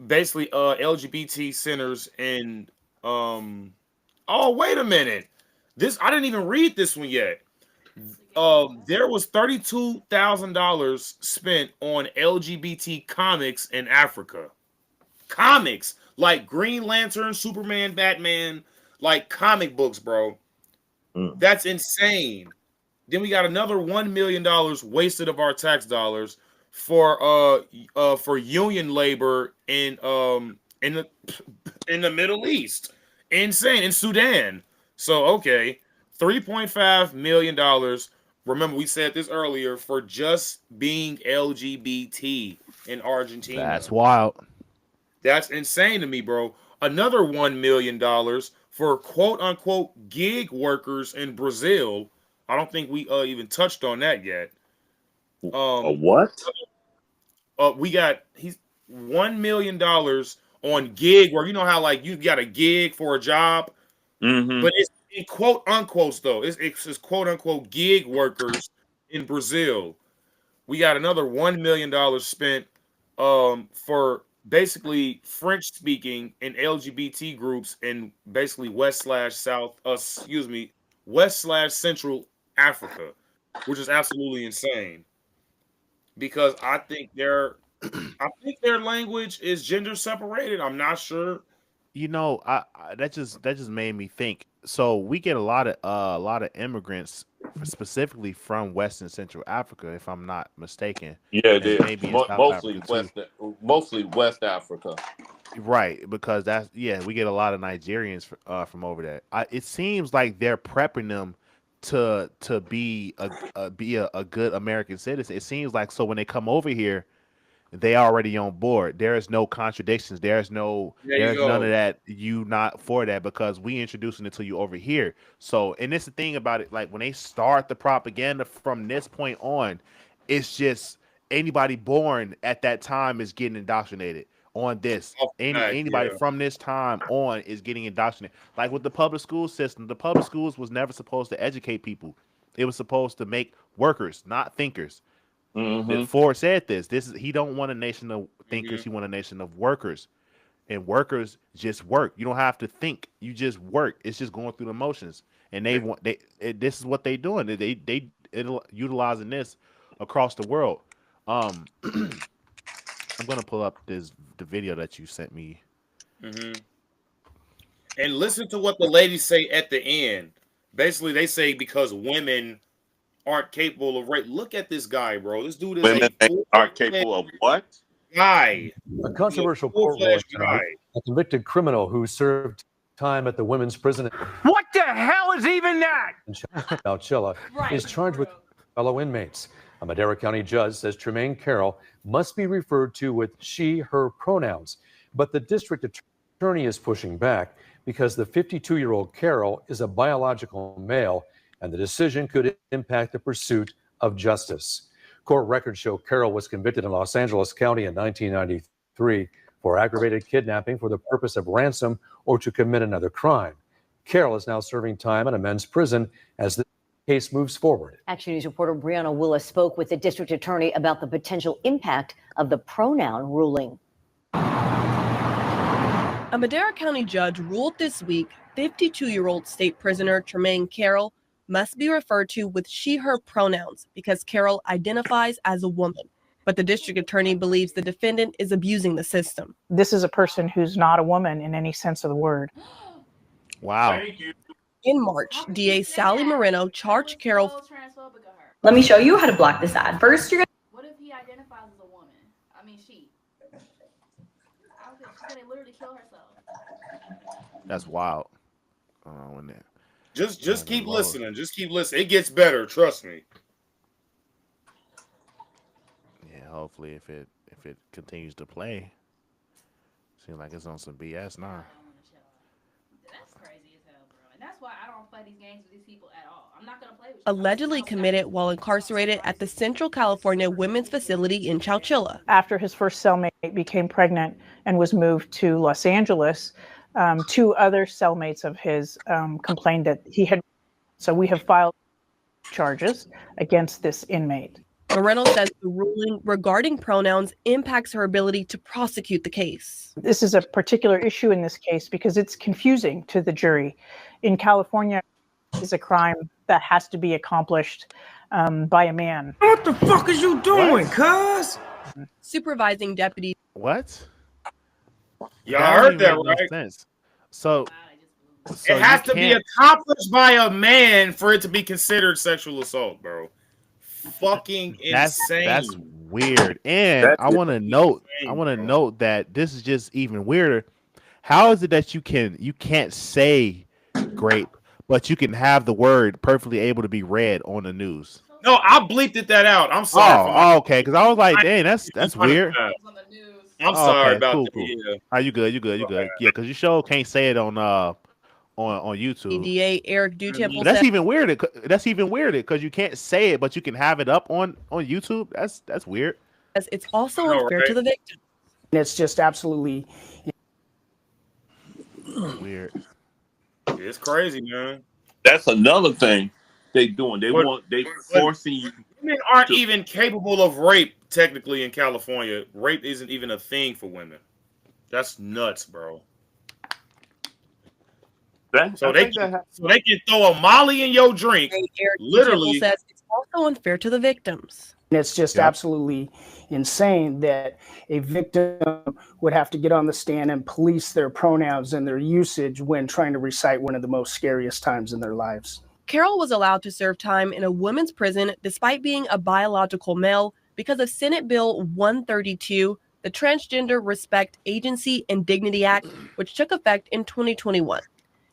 basically LGBT centers in. Oh, wait a minute. This I didn't even read this one yet. There was $32,000 spent on LGBT comics in Africa. Comics like Green Lantern, Superman, Batman, like comic books, bro. Mm. That's insane. Then we got another $1 million wasted of our tax dollars for union labor in the Middle East. Insane. In Sudan. So okay, $3.5 million. Remember, we said this earlier for just being LGBT in Argentina. That's wild. That's insane to me, bro. Another $1 million for quote unquote gig workers in Brazil. I don't think we even touched on that yet. A what? We got he's $1 million on gig, where you know how like you got a gig for a job, Mm-hmm. but in quote unquotes though, it's quote unquote gig workers in Brazil. We got another $1 million spent for basically French speaking and LGBT groups in basically West/Central Africa, which is absolutely insane because I think their language is gender separated. I'm not sure. That just made me think. So we get a lot of immigrants, specifically from West and Central Africa, if I'm not mistaken, Yeah, it and is. maybe in South Mostly Africa too. mostly West Africa. Right, because that's yeah, we get a lot of Nigerians from over there. It seems like they're prepping them to be a good American citizen. It seems like so when they come over here, they already on board. There is no contradictions. There you There's none of go. that. You not for that because we introducing it to you over here. So and it's the thing about it. Like when they start the propaganda from this point on, it's just anybody born at that time is getting indoctrinated on this. Off the back, Anybody yeah. from this time on is getting indoctrinated. Like with the public school system, the public schools was never supposed to educate people. It was supposed to make workers, not thinkers. Hmm. Ford said this. This is he don't want a nation of thinkers. Hmm. He want a nation of workers, and workers just work. You don't have to think. You just work. It's just going through the motions. And this is what they doing. Utilizing this across the world. I'm gonna pull up the video that you sent me. Hmm. And listen to what the ladies say at the end. Basically, they say because women aren't capable of rape. Look at this guy, bro. This dude is Women a full aren't capable of what? guy. A He's a controversial full court ruling fledged guy. tonight. A convicted criminal who served time at the women's prison What the hell is even that? in Chowchilla Right, is charged with for real. fellow inmates. A Madera County judge says Tremaine Carroll must be referred to with she, her pronouns. But the district attorney is pushing back because the 52-year-old Carroll is a biological male, and the decision could impact the pursuit of justice. Court records show Carroll was convicted in Los Angeles County in 1993 for aggravated kidnapping for the purpose of ransom or to commit another crime. Carroll is now serving time in a men's prison as the case moves forward. Action News reporter Brianna Willis spoke with the district attorney about the potential impact of the pronoun ruling. A Madera County judge ruled this week 52-year-old state prisoner Tremaine Carroll must be referred to with she, her pronouns because Carroll identifies as a woman. But the district attorney believes the defendant is abusing the system. This is a person who's not a woman in any sense of the word. Wow. Thank you. In March, DA Sally Moreno charged Carroll. Transphobic of her. Let me show you how to block this ad. First, you're What if he identifies as a woman? I mean, she. She's gonna literally kill herself. That's wild. When that, Just the keep Lord. listening. Just keep listening. It gets better. Trust me. Yeah, hopefully if it continues to play, seems like it's on some BS now. That's crazy as hell, bro. And that's why I don't play these games with these people at all. I'm not gonna play with you. Allegedly committed while incarcerated at the Central California Women's Facility in Chowchilla. After his first cellmate became pregnant and was moved to Los Angeles, two other cellmates of his complained that he had. So we have filed charges against this inmate. Moreno says the ruling regarding pronouns impacts her ability to prosecute the case. This is a particular issue in this case because it's confusing to the jury. In California, is a crime that has to be accomplished by a man. What the fuck is you doing, cuz? Supervising deputy. What? Y'all That don't heard even that, make no right? sense. So It has you to be can't- accomplished by a man for it to be considered sexual assault, bro. Fucking insane. That's weird. And That's I want to note bro. that this is just even weirder. How is it that you can't say grape, but you can have the word perfectly able to be read on the news? No, I bleeped that out. I'm sorry. for my- Okay, because I was like, dang, that's weird. I'm sorry Okay, about cool, that. cool. Yeah. Are you good? You good? Yeah, because you sure can't say it on YouTube. DA Eric Dutemple But that's said even weirder. That's even weirder because you can't say it, but you can have it up on YouTube. That's weird. it's also I know, unfair right? to the victim. It's just absolutely Weird. It's crazy, man. That's another thing they doing. But They but forcing you women aren't to. even capable of rape technically in California. Rape isn't even a thing for women. That's nuts, bro. I think that. So they can throw a Molly in your drink, Eric Temple literally. says it's also unfair to the victims. It's just absolutely insane that a victim would have to get on the stand and police their pronouns and their usage when trying to recite one of the most scariest times in their lives. Carol was allowed to serve time in a women's prison despite being a biological male because of Senate Bill 132, the Transgender Respect Agency and Dignity Act, which took effect in 2021.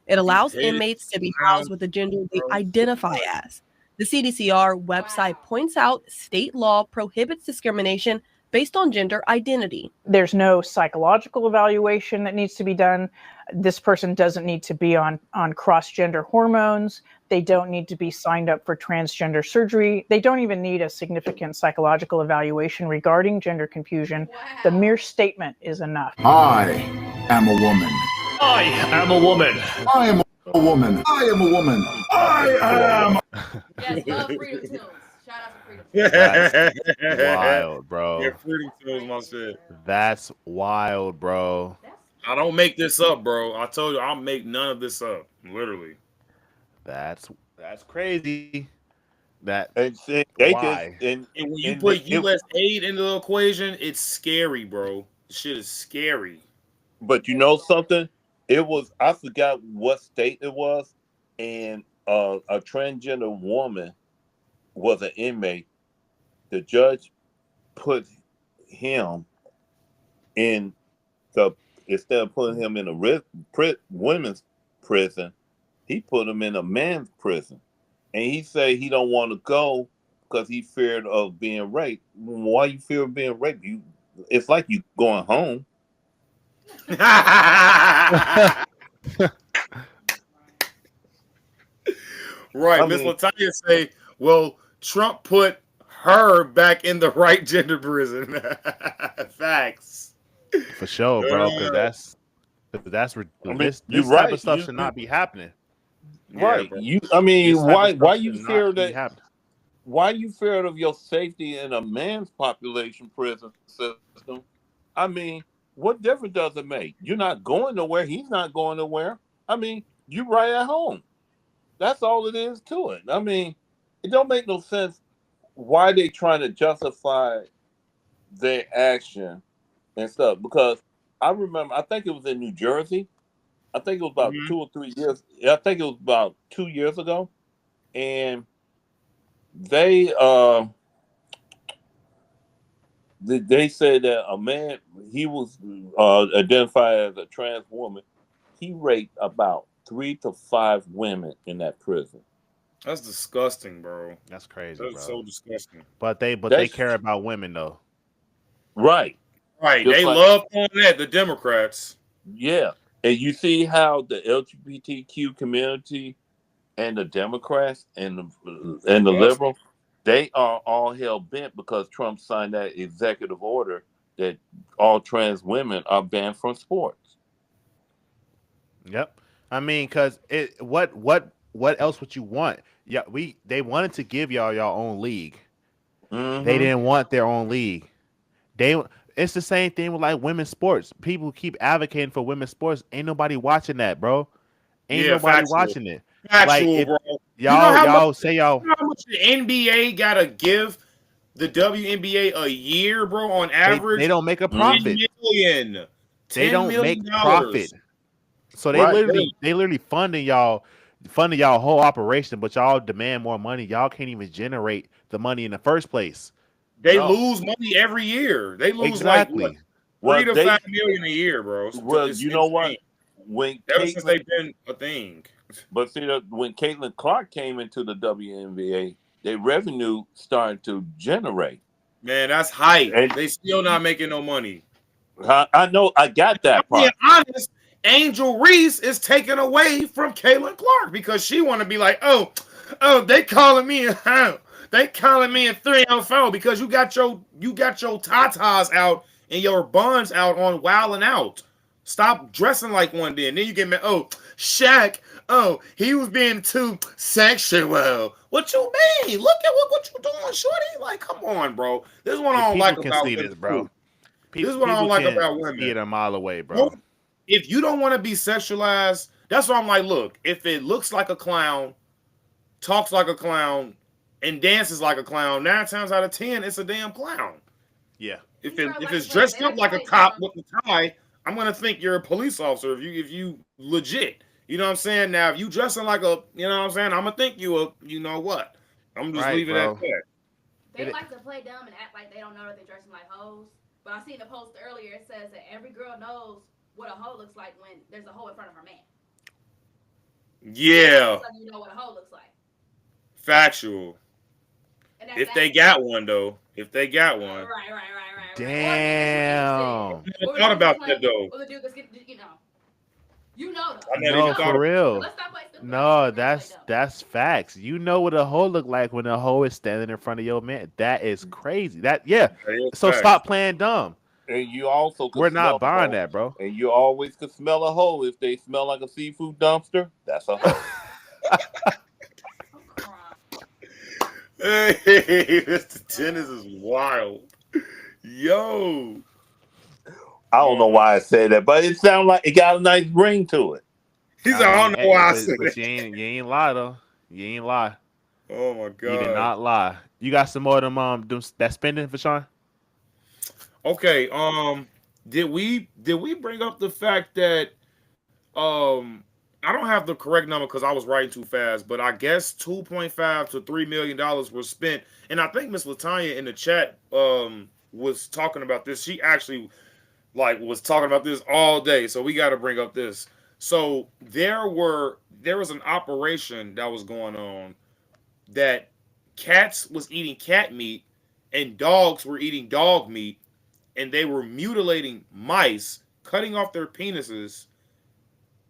It allows inmates to be housed with the gender they identify as. The CDCR website points out state law prohibits discrimination based on gender identity. There's no psychological evaluation that needs to be done. This person doesn't need to be on cross-gender hormones. They don't need to be signed up for transgender surgery. They don't even need a significant psychological evaluation regarding gender confusion. The mere statement is enough. I am a woman. I am a woman. I am a woman. I am a woman. I am. Yes, love Freedom Tunes. Shout out to Freedom Tunes. That's wild, bro. Yeah, Freedom Tunes, my shit. That's wild, bro. I don't make this up, bro. I told you I'll make none of this up. Literally. That's crazy. That and they why? Just, and when you put U.S. aid into the equation, it's scary, bro. This shit is scary. But you know something? It was, I forgot what state it was, and a transgender woman was an inmate. The judge put him in instead of putting him in a women's prison, he put him in a man's prison. And he said he don't want to go because he feared of being raped. Why you fear of being raped? It's like you going home. Right. Miss Latanya say, well, Trump put her back in the right gender prison. Facts. For sure, bro. Because that's this type of stuff should not be happening. Right. Yeah, why you fear that? Why you fear of your safety in a man's population prison system? I mean, what difference does it make? You're not going nowhere. He's not going nowhere. I mean, you right at home. That's all it is to it. I mean, it don't make no sense why they trying to justify their action and stuff. Because I remember, I think it was in New Jersey. I think it was about 2 or 3 years. I think it was about 2 years ago, and they said that a man, he was identified as a trans woman. He raped about 3 to 5 women in that prison. That's disgusting, bro. That's crazy, That's so disgusting. But they care about women though. Right. Right. They love on that, the Democrats. Yeah. And you see how the LGBTQ community and the Democrats and the liberals, they are all hell bent because Trump signed that executive order that all trans women are banned from sports. Yep. I mean, because what else would you want? Yeah, they wanted to give y'all your own league. Mm-hmm. They didn't want their own league. It's the same thing with like women's sports. People keep advocating for women's sports. Ain't nobody watching that, bro. Ain't nobody watching it. Factual, bro. Y'all say y'all. You know how much the NBA gotta give the WNBA a year, bro? On average, they don't make a profit. They don't make profit. So they literally funding y'all whole operation, but y'all demand more money. Y'all can't even generate the money in the first place. They lose money every year. They lose like what, 3 to 5 million a year, bro. You know what? Ever since they've been a thing. But see, when Caitlin Clark came into the WNBA, their revenue started to generate. Man, that's hype. And they still not making no money. I know. I got that part. Being honest, Angel Reese is taken away from Caitlin Clark because she want to be like, oh, they calling me They calling me a 304 because you got your tatas out and your buns out on Wild 'N Out. Stop dressing like one then. Then you get mad. Oh, Shaq, oh, he was being too sexual. What you mean? Look at what you doing, shorty. Like, come on, bro. This is what I If don't like people can about see women this, bro. too. This is what I People don't like can about see women. it a mile away, bro. If you don't want to be sexualized, that's why I'm like, look, if it looks like a clown, talks like a clown, and dances like a clown, 9 times out of 10, it's a damn clown. Yeah. If it's dressed up like a cop with a tie, I'm gonna think you're a police officer. If you legit, you know what I'm saying. Now, if you dressing like a, you know what I'm saying, I'm gonna think you a, you know what. I'm just Right, leaving it at bro. that. They like to play dumb and act like they don't know that they're dressing like hoes. But I seen the post earlier. It says that every girl knows what a hoe looks like when there's a hoe in front of her man. Yeah, So you know what a hoe looks like. factual. If they got one though, if they got one. Right. Damn. I never thought about that though. Or the dude that's getting, you know though. I never No, even thought for about real. Let's stop playing stupid. No, that's facts. You know what a hoe look like when a hoe is standing in front of your man. That is crazy. that is So facts. stop playing dumb. And you also could We're smell not buying a hoe. that, bro. And you always could smell a hoe if they smell like a seafood dumpster. That's a hoe. Hey, Mr. Dennis is wild. Yo. I don't know why I said that, but it sounded like it got a nice ring to it. He's like, I don't know why I said But that. you ain't lie though. You ain't lie. Oh my god. You did not lie. You got some more of them that spending for Sean? Okay, did we bring up the fact that I don't have the correct number because I was writing too fast, but I guess $2.5 to $3 million was spent, and I think Miss Latanya in the chat was talking about this. She actually was talking about this all day, so we got to bring up this. So there was an operation that was going on that cats was eating cat meat and dogs were eating dog meat, and they were mutilating mice, cutting off their penises,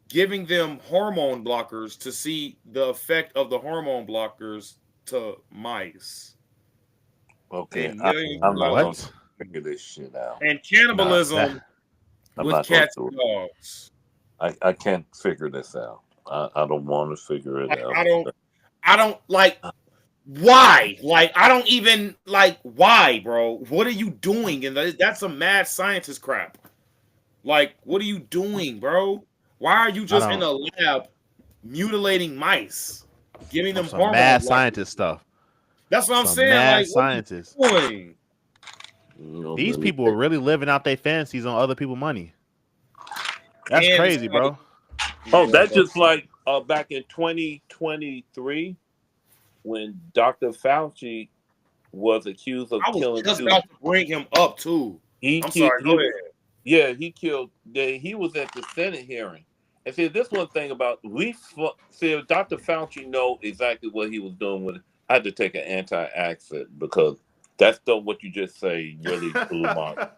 giving them hormone blockers to see the effect of the hormone blockers to mice. Okay, And I'm not going to figure this shit out. And cannibalism with cats and dogs. I can't figure this out. I don't want to figure it out. I don't like. Why? Like, I don't even like. Why, bro? What are you doing? And that's some mad scientist crap. Like, what are you doing, bro? Why are you just in a lab mutilating mice, giving them some hormone mad blockers? scientist stuff. That's what I'm Some saying. mad Like, scientists. what are you doing? These people are really living out their fantasies on other people's money. That's crazy, bro. Oh, that's just like back in 2023 when Dr. Fauci was accused of killing. I was just about to bring him up too. I'm sorry. Go ahead. Yeah, he killed. He was at the Senate hearing, and see, this one thing about Dr. Fauci know exactly what he was doing with it. I had to take an anti-accent because that's what you just say really blew my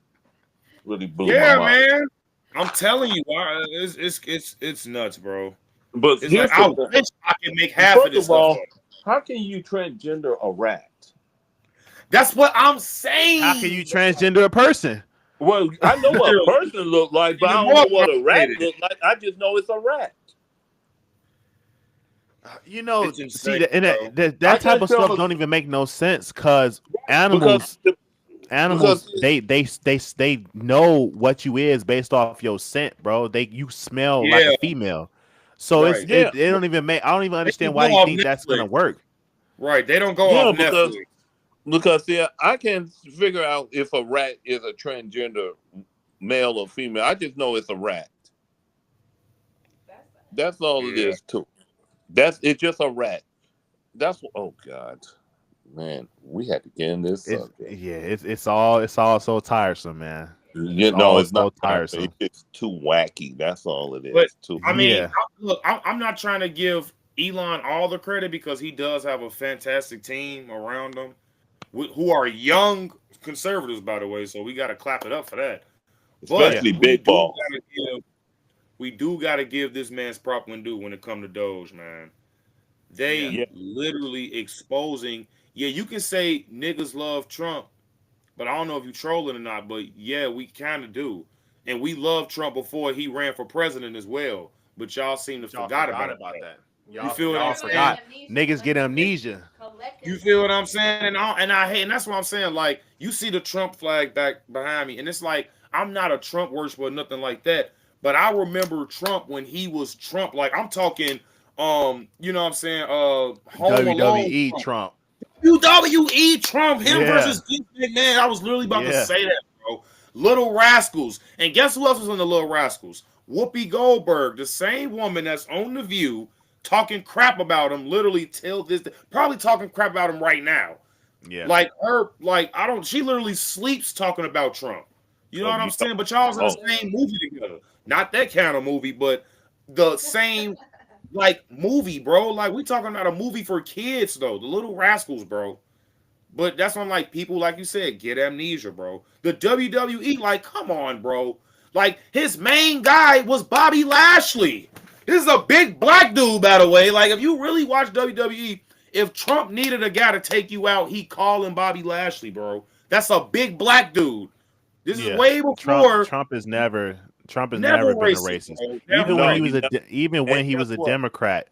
Yeah, mind. man. I'm telling you, it's nuts, bro. But it's like, I wish I could make half of this stuff. How can you transgender a rat? That's what I'm saying. How can you transgender a person? Well, I know what a person look like, but I don't know what a rat look like. I just know it's a rat. You know, see, that type of stuff don't even make no sense because animals, they know what you is based off your scent, bro. You smell like a female, so it don't even make. I don't even understand why you think that's gonna work. Right? They don't go off Netflix. Because I can figure out if a rat is a transgender male or female. I just know it's a rat. That's all it is too. It's just a rat. Oh God, man, we had to get in this subject. Yeah, it's all so tiresome, man. It's not tiresome. It's too wacky. That's all it is. But I mean, I'm not trying to give Elon all the credit because he does have a fantastic team around him, who are young conservatives, by the way. So we got to clap it up for that. Especially big ball. We do got to give this man's prop when due when it come to Doge, man. They literally exposing. Yeah, you can say niggas love Trump, but I don't know if you trolling or not. But yeah, we kind of do, and we loved Trump before he ran for president as well. but y'all seem to Y'all forgot forgot about about that. that. You feel what Y'all I'm saying? forgot. Niggas get amnesia. You feel what I'm saying? And I hate, and that's what I'm saying. Like, you see the Trump flag back behind me, and it's like, I'm not a Trump worshiper or nothing like that. But I remember Trump when he was Trump. Like, I'm talking, you know what I'm saying, Home Alone WWE Trump. Trump. WWE Trump, him Yeah. versus Vince McMahon. I was literally about to Yeah. say that, bro. Little Rascals. And guess who else was in the Little Rascals? Whoopi Goldberg, the same woman that's on The View, talking crap about him literally till this day. Probably talking crap about him right now. Yeah. Like her, like, I don't, she literally sleeps talking about Trump. You know what I'm saying? But y'all's in the same movie together. Not that kind of movie, but the same like movie, bro. Like, we talking about a movie for kids though, The Little Rascals, bro. But that's when, like, people, like you said, get amnesia, bro. The WWE, like, come on, bro. Like, his main guy was Bobby Lashley. This is a big black dude, by the way. Like, if you really watch WWE, if Trump needed a guy to take you out, he calling Bobby Lashley, bro. That's a big black dude. This is way before. Trump has never Never been a racist, racist. bro. Even Never when No, he racist. was he never. even when And he guess was a what? Democrat.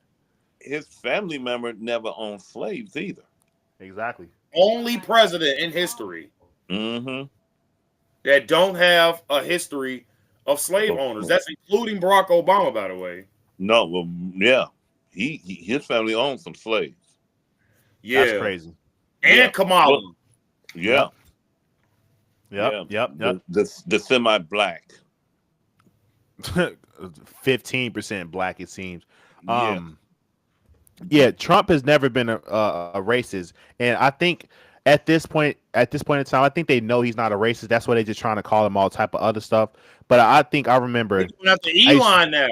His family member never owned slaves either. Exactly. Only president in history Mm-hmm. that don't have a history of slave owners. That's including Barack Obama, by the way. No, well, yeah, his family owned some slaves. That's Yeah. crazy. And Yeah. Kamala. Well, yeah. Yep. Yeah. Yep. The semi-black. 15% black, it seems. Yeah. Yeah, Trump has never been a racist, and I think at this point in time, I think they know he's not a racist. That's why they're just trying to call him all type of other stuff. But I think I remember. They're going after Elon now.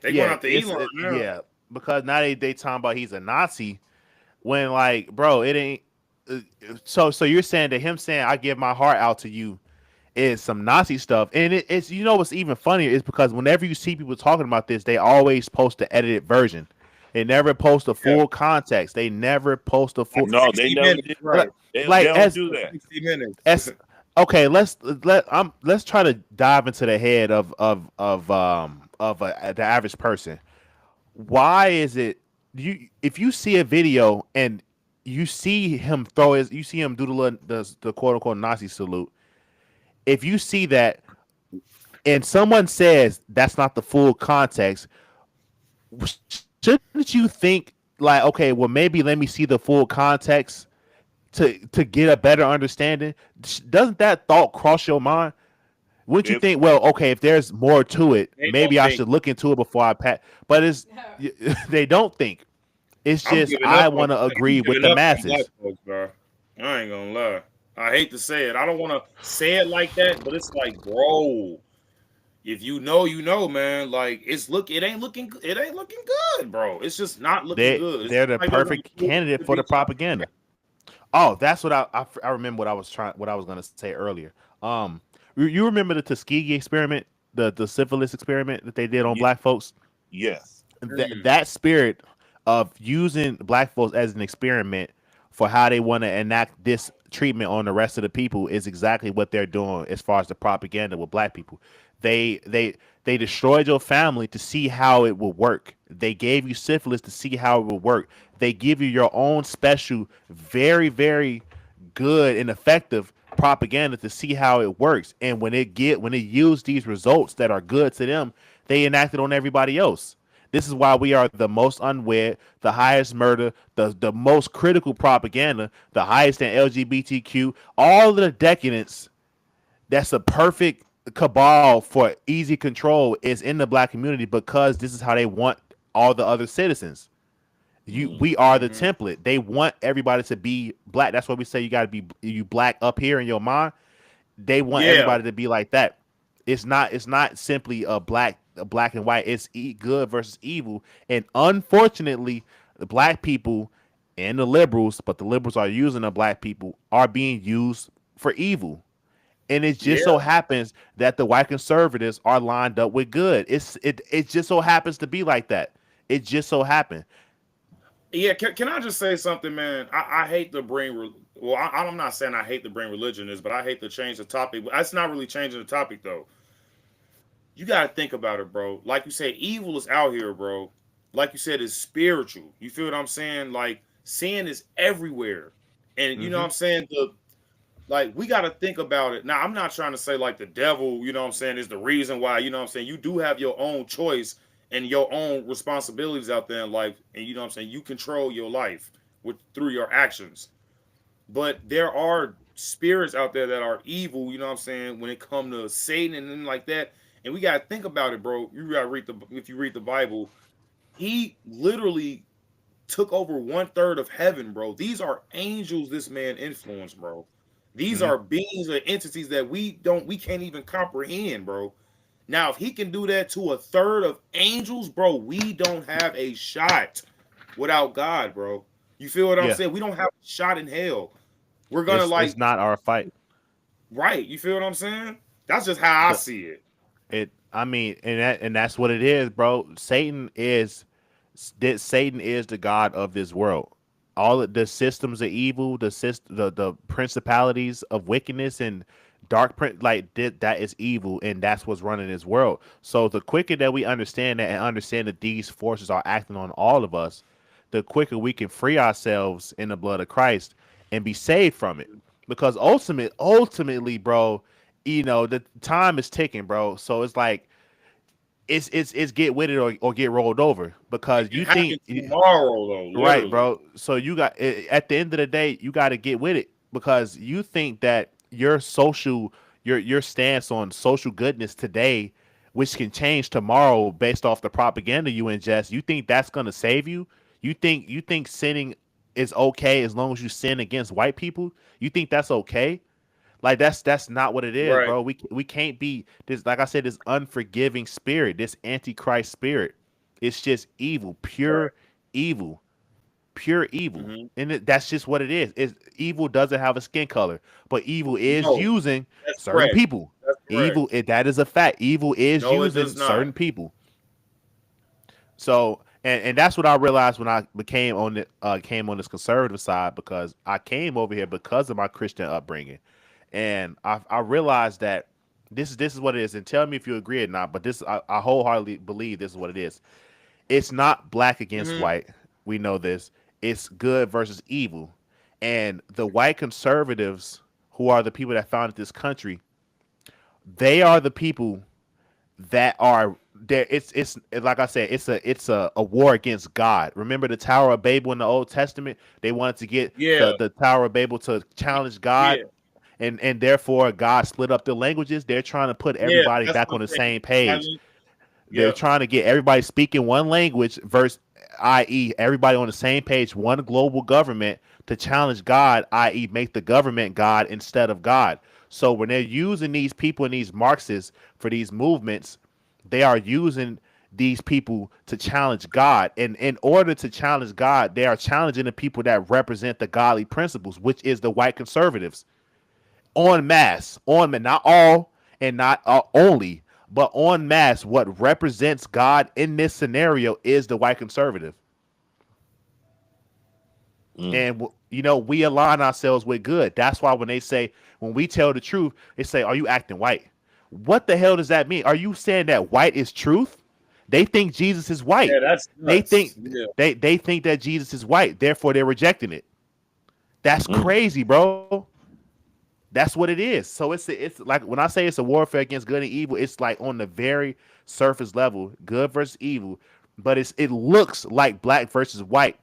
They're going Yeah, after Elon now. yeah, because now they talking about he's a Nazi when, like, bro, it ain't. So you're saying that him saying I give my heart out to you is some Nazi stuff, and it's, you know what's even funnier is because whenever you see people talking about this, they always post the edited version. They never post the full context. They never post the full. No, they never did. Right. They Like don't do that. 60 minutes. Okay, let's try to dive into the head of the average person. Why is it if you see a video and you see him you see him do the quote unquote Nazi salute, if you see that and someone says that's not the full context, shouldn't you think like, okay, well, maybe let me see the full context to get a better understanding? Doesn't that thought cross your mind? Wouldn't you think, well, okay, if there's more to it, maybe I should look into it before I pat? But it's they don't think. It's just I want to agree with the masses. Folks, bro. I ain't gonna lie. I hate to say it. I don't want to say it like that, but it's like, bro, if you know, you know, man. Like, it ain't looking good, bro. It's just not looking good. They're the perfect candidate for the propaganda. Oh, that's what I remember what I was gonna say earlier. You remember the Tuskegee experiment, the syphilis experiment that they did on black folks? Yes. That spirit of using black folks as an experiment for how they want to enact this treatment on the rest of the people is exactly what they're doing as far as the propaganda with black people. They destroyed your family to see how it will work. They gave you syphilis to see how it will work. They give you your own special, very, very good and effective propaganda to see how it works. And when it yields these results that are good to them, they enact it on everybody else. This is why we are the most unwed, the highest murder, the most critical propaganda, the highest in LGBTQ, all of the decadence. That's a perfect cabal for easy control is in the black community because this is how they want all the other citizens. We are the template. They want everybody to be black. That's why we say you got to be black up here in your mind. They want everybody to be like that. It's not simply a black and white. It's good versus evil. And unfortunately, the black people and the liberals, but the liberals are using the black people, are being used for evil. And it just so happens that the white conservatives are lined up with good. It just so happens to be like that. It just so happened. Yeah, can I just say something, man? I hate to bring. Well, I'm not saying I hate to bring religion in this, but I hate to change the topic. That's not really changing the topic, though. you got to think about it, bro. Like you said, evil is out here, bro. Like you said, it's spiritual. You feel what I'm saying? Like sin is everywhere, and you know what Mm-hmm. I'm saying. We got to think about it. Now, I'm not trying to say like the devil, you know what I'm saying, is the reason why. You know what I'm saying. You do have your own choice and your own responsibilities out there in life, and you know what I'm saying. You control your life through your actions. But there are spirits out there that are evil, you know what I'm saying, when it comes to Satan and then like that. And we gotta think about it, bro. You gotta read the if you read the Bible, he literally took over 1/3 of heaven, bro. These are angels this man influenced, bro. These Mm-hmm. are beings or entities that we can't even comprehend, bro. Now, if he can do that to 1/3 of angels, bro, we don't have a shot without God, bro. You feel what I'm Yeah, saying? We don't have a shot in hell. We're gonna it's like not our fight. right. You feel what I'm saying? That's just how I The see it. it I mean, and that's what it is, bro. Satan is the god of this world. All of the systems of evil, the principalities of wickedness and that is evil, and that's what's running this world. So the quicker that we understand that and understand that these forces are acting on all of us, the quicker we can free ourselves in the blood of Christ and be saved from it. Because ultimately, bro, the time is ticking, bro. So it's like it's get with it or get rolled over It because can you happen think tomorrow, though. right, Literally. bro. So at the end of the day, you got to get with it because you think that your stance on social goodness today, which can change tomorrow based off the propaganda you ingest, you think that's gonna save you? You think sinning is okay as long as you sin against white people? You think that's okay? Like that's not what it is, Right. bro. We can't be this, like I said, this unforgiving spirit, this antichrist spirit. It's just evil, Right. pure evil, Hmm. and that's just what it is. Evil doesn't have a skin color, but evil is No, using that's certain correct. people. That's correct. That is a fact. Evil is No, it does using not. certain people. So and that's what I realized when I came on this conservative side because I came over here because of my Christian upbringing, and I realized that this is what it is. And tell me if you agree or not. But I wholeheartedly believe this is what it is. It's not black against Hmm. white. We know this. It's good versus evil, and the white conservatives who are the people that founded this country, they are the people that are there. It's like I said, it's a war against God. Remember the Tower of Babel in the Old Testament? They wanted to get Yeah. the Tower of Babel to challenge God, Yeah. and therefore God split up the languages. They're trying to put Yeah. everybody That's back what on I'm the saying. same page. Silent. They're Yep. trying to get everybody speaking one language versus, i.e., everybody on the same page, one global government to challenge God, i.e., make the government God instead of God. So when they're using these people and these Marxists for these movements, they are using these people to challenge God. And in order to challenge God, they are challenging the people that represent the godly principles, which is the white conservatives en masse, not all and not only, but en masse. What represents God in this scenario is the white conservative, Mm. and we align ourselves with good. That's why when we tell the truth, they say, "Are you acting white?" What the hell does that mean? Are you saying that white is truth? They think Jesus is white. Yeah, that's They nuts. think Yeah. they think that Jesus is white. Therefore, they're rejecting it. That's Mm. crazy, bro. That's what it is. So it's like when I say it's a warfare against good and evil, it's like on the very surface level, good versus evil, but it looks like black versus white,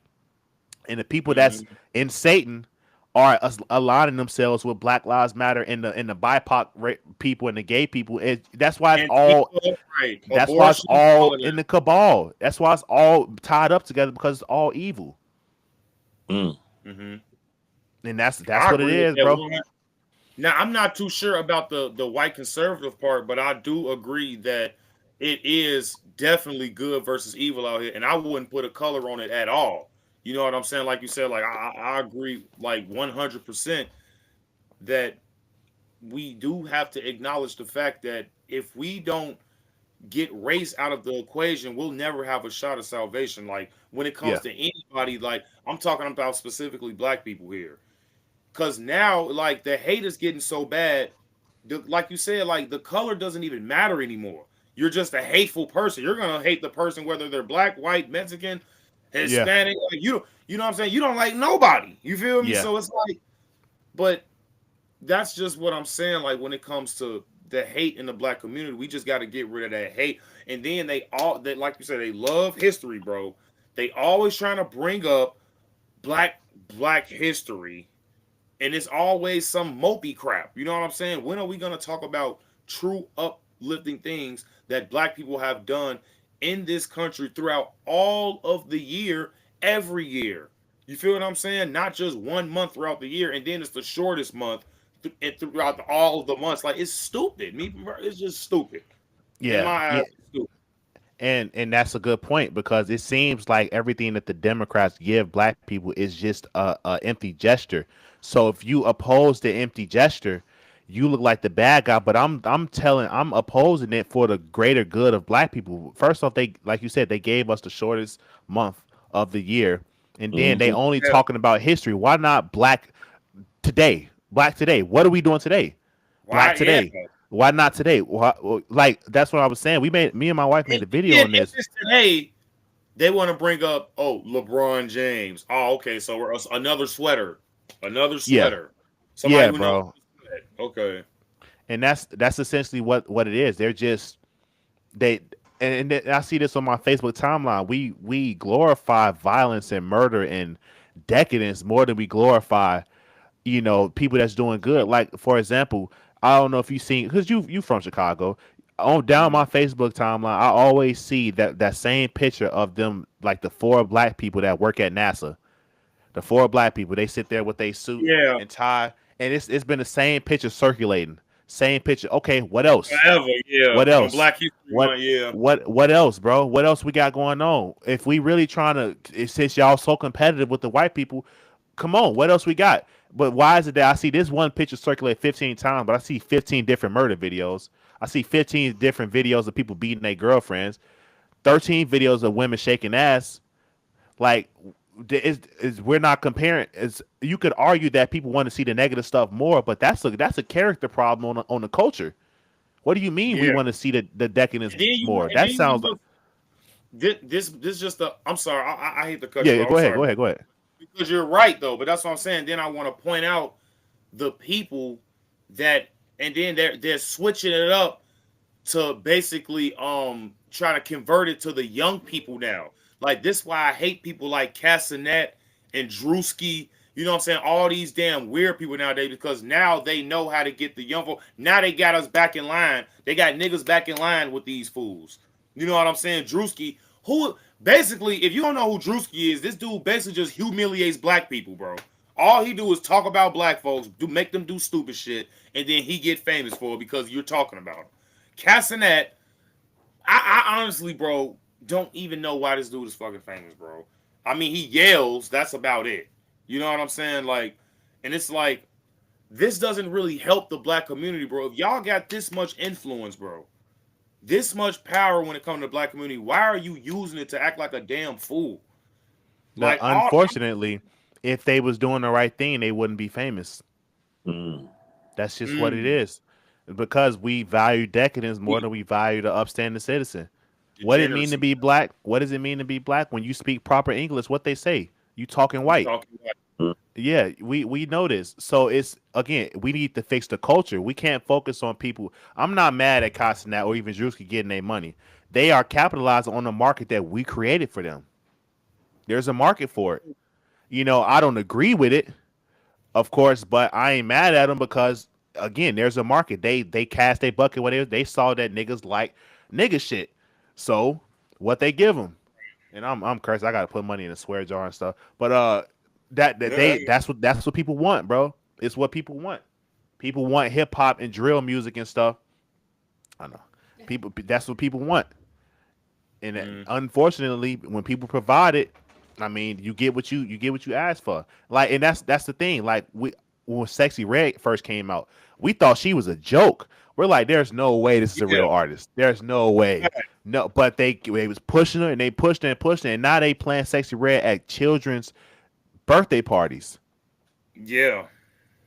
and the people that's Hmm. in Satan are aligning themselves with Black Lives Matter and the BIPOC people and the gay people. That's why it's all. Antifa, right? That's why it's Abortion, all all of in that. the cabal. That's why it's all tied up together because it's all evil, Mm. Hmm. and that's I what it agree with is, that bro. one. Now, I'm not too sure about the white conservative part, but I do agree that it is definitely good versus evil out here, and I wouldn't put a color on it at all. You know what I'm saying? Like you said, like I agree like 100% that we do have to acknowledge the fact that if we don't get race out of the equation, we'll never have a shot of salvation. Like when it comes Yeah, to anybody, like I'm talking about specifically black people here. Cause now, like the hate is getting so bad, like you said, like the color doesn't even matter anymore. you're just a hateful person. You're gonna hate the person whether they're black, white, Mexican, Yeah. Hispanic. Like you know what I'm saying. You don't like nobody. You feel me? Yeah. So it's like, but that's just what I'm saying. Like when it comes to the hate in the black community, we just got to get rid of that hate. And then they like you said, they love history, bro. They always trying to bring up black history, and it's always some mopey crap. You know what I'm saying? When are we gonna talk about true uplifting things that black people have done in this country throughout all of the year, every year? You feel what I'm saying? Not just 1 month throughout the year, and then it's the shortest month throughout all of the months. Like it's stupid. It's just stupid. In Yeah. my eyes, Yeah. it's stupid. And that's a good point because it seems like everything that the Democrats give black people is just a empty gesture. So if you oppose the empty gesture, you look like the bad guy. But I'm opposing it for the greater good of black people. First off, they like you said, they gave us the shortest month of the year, and then they only Yeah. talking about history. Why not black today? Black today. What are we doing today? Black Why? Yeah. today. Why not today? Why, like that's what I was saying. Me and my wife made a video on If this. it's today, they want to bring up, oh, LeBron James. Oh, okay, so we're another sweater, another Yeah, sweater. Somebody yeah, who knows. bro. Okay. And that's essentially what it is. They're just they and I see this on my Facebook timeline. We glorify violence and murder and decadence more than we glorify, people that's doing good. Like for example, I don't know if you seen because you from Chicago. On down my Facebook timeline, I always see that same picture of them, like the four black people that work at NASA. The four black people, they sit there with their suit Yeah. and tie, and it's been the same picture circulating. Same picture. Okay, what else? Forever. Yeah. What On else? Black History What Month. Yeah. what else, bro? What else we got going on? If we really trying to, since y'all so competitive with the white people, come on, what else we got? But why is it that I see this one picture circulate 15 times, but I see 15 different murder videos? I see 15 different videos of people beating their girlfriends, 13 videos of women shaking ass. Like, we're not comparing. You could argue that people want to see the negative stuff more, but that's a character problem on the culture. What do you mean we Yeah. want to see the decadence And then you more? and That then you sounds like look, this just a. I'm sorry. I hate to cut you yeah. off. Go I'm ahead. sorry. Go ahead. Go ahead. Because you're right though, but that's what I'm saying. Then I want to point out the people that, and then they're switching it up to basically try to convert it to the young people now. Like this why I hate people like Cassinet and Drewski. You know what I'm saying? All these damn weird people nowadays because now they know how to get the young folk. Now they got us back in line. They got niggas back in line with these fools. You know what I'm saying? Drewski, who basically, if you don't know who Drewski is, this dude basically just humiliates black people, bro. All he do is talk about black folks, make them do stupid shit, and then he get famous for it because you're talking about him. Cassinet, I honestly, bro, don't even know why this dude is fucking famous, bro. I mean, he yells. That's about it. You know what I'm saying? Like, and it's like, this doesn't really help the black community, bro. If y'all got this much influence, bro, this much power when it comes to the black community, why are you using it to act like a damn fool? Now, Like, unfortunately, if they was doing the right thing, they wouldn't be famous. That's just what it is. Because we value decadence more than we value the upstanding citizen. What it mean to be black? What does it mean to be black? When you speak proper English, what they say? You talking white. Yeah, we know this. So it's again, we need to fix the culture. We can't focus on people. I'm not mad at Costinat or even Drewski getting their money. They are capitalizing on the market that we created for them. There's a market for it. I don't agree with it, of course, but I ain't mad at them because again, there's a market. They cast a bucket whatever. They saw that niggas like nigga shit. So what they give them, and I'm cursed. I gotta put money in a swear jar and stuff. But that's what people want, bro. It's what people want. People want hip hop and drill music and stuff. I know. That's what people want. And unfortunately, when people provide it, I mean, you get what you ask for. Like, and that's the thing. Like when Sexy Red first came out, we thought she was a joke. We're like, there's no way this is a real artist. There's no way. No, but they was pushing her and they pushed her and pushed her, and now they playing Sexy Red at children's birthday parties. Yeah.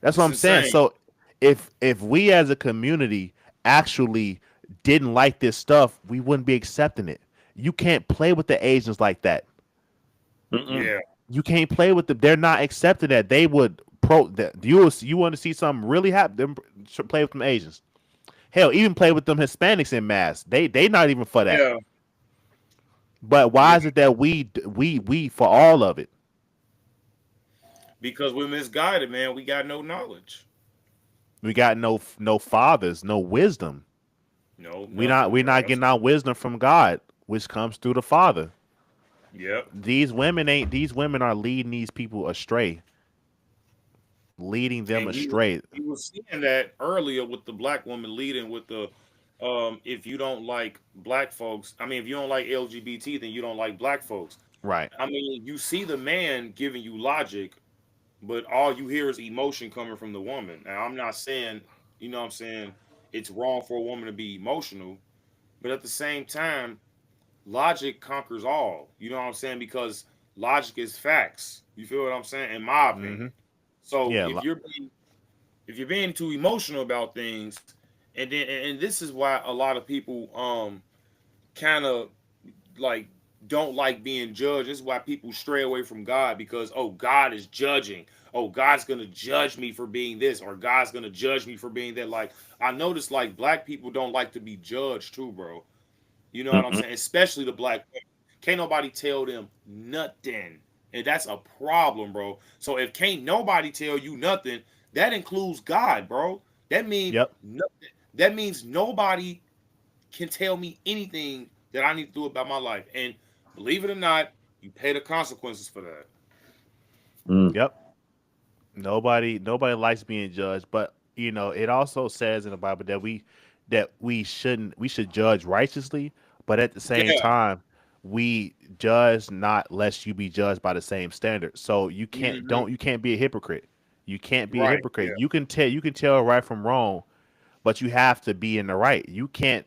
That's what I'm saying. So if we as a community actually didn't like this stuff, we wouldn't be accepting it. You can't play with the Asians like that. Mm-mm. Yeah. You can't play with them. They're not accepting that. They would that you want to see something really happen. Them play with them Asians. Hell, even play with them Hispanics in mass. They not even for that. Yeah. But Yeah. why is it that we for all of it? Because we're misguided, man. We got no knowledge. We got no fathers, no wisdom. No, We not nothing, we're bro. not That's getting our wisdom from God, which comes through the Father. yep. These women are leading these people astray, leading them And astray. he was seeing that earlier with the black woman leading with the if you don't like black folks, I mean if you don't like LGBT, then you don't like black folks. Right. I mean, you see the man giving you logic, but all you hear is emotion coming from the woman. Now I'm not saying, you know what I'm saying, it's wrong for a woman to be emotional, but at the same time, logic conquers all. You know what I'm saying? Because logic is facts. You feel what I'm saying? In my Mm-hmm. opinion. So Yeah. if you're being too emotional about things, and this is why a lot of people kind of like don't like being judged. This is why people stray away from God because oh God is judging. Oh God's gonna judge me for being this or God's gonna judge me for being that. Like I noticed like black people don't like to be judged too, bro. You know what I'm Mm-mm. saying? Especially the black women. Can't nobody tell them nothing. And that's a problem, bro. So if can't nobody tell you nothing, that includes God, bro. That means Yep. that means nobody can tell me anything that I need to do about my life. And believe it or not, you pay the consequences for that. Mm. Yep. Nobody likes being judged, but it also says in the Bible that we should judge righteously, but at the same Yeah. time, we judge not lest you be judged by the same standard. So Hmm. you can't be a hypocrite. You can't be a Right. Yeah. hypocrite. You can tell right from wrong, but you have to be in the right. You can't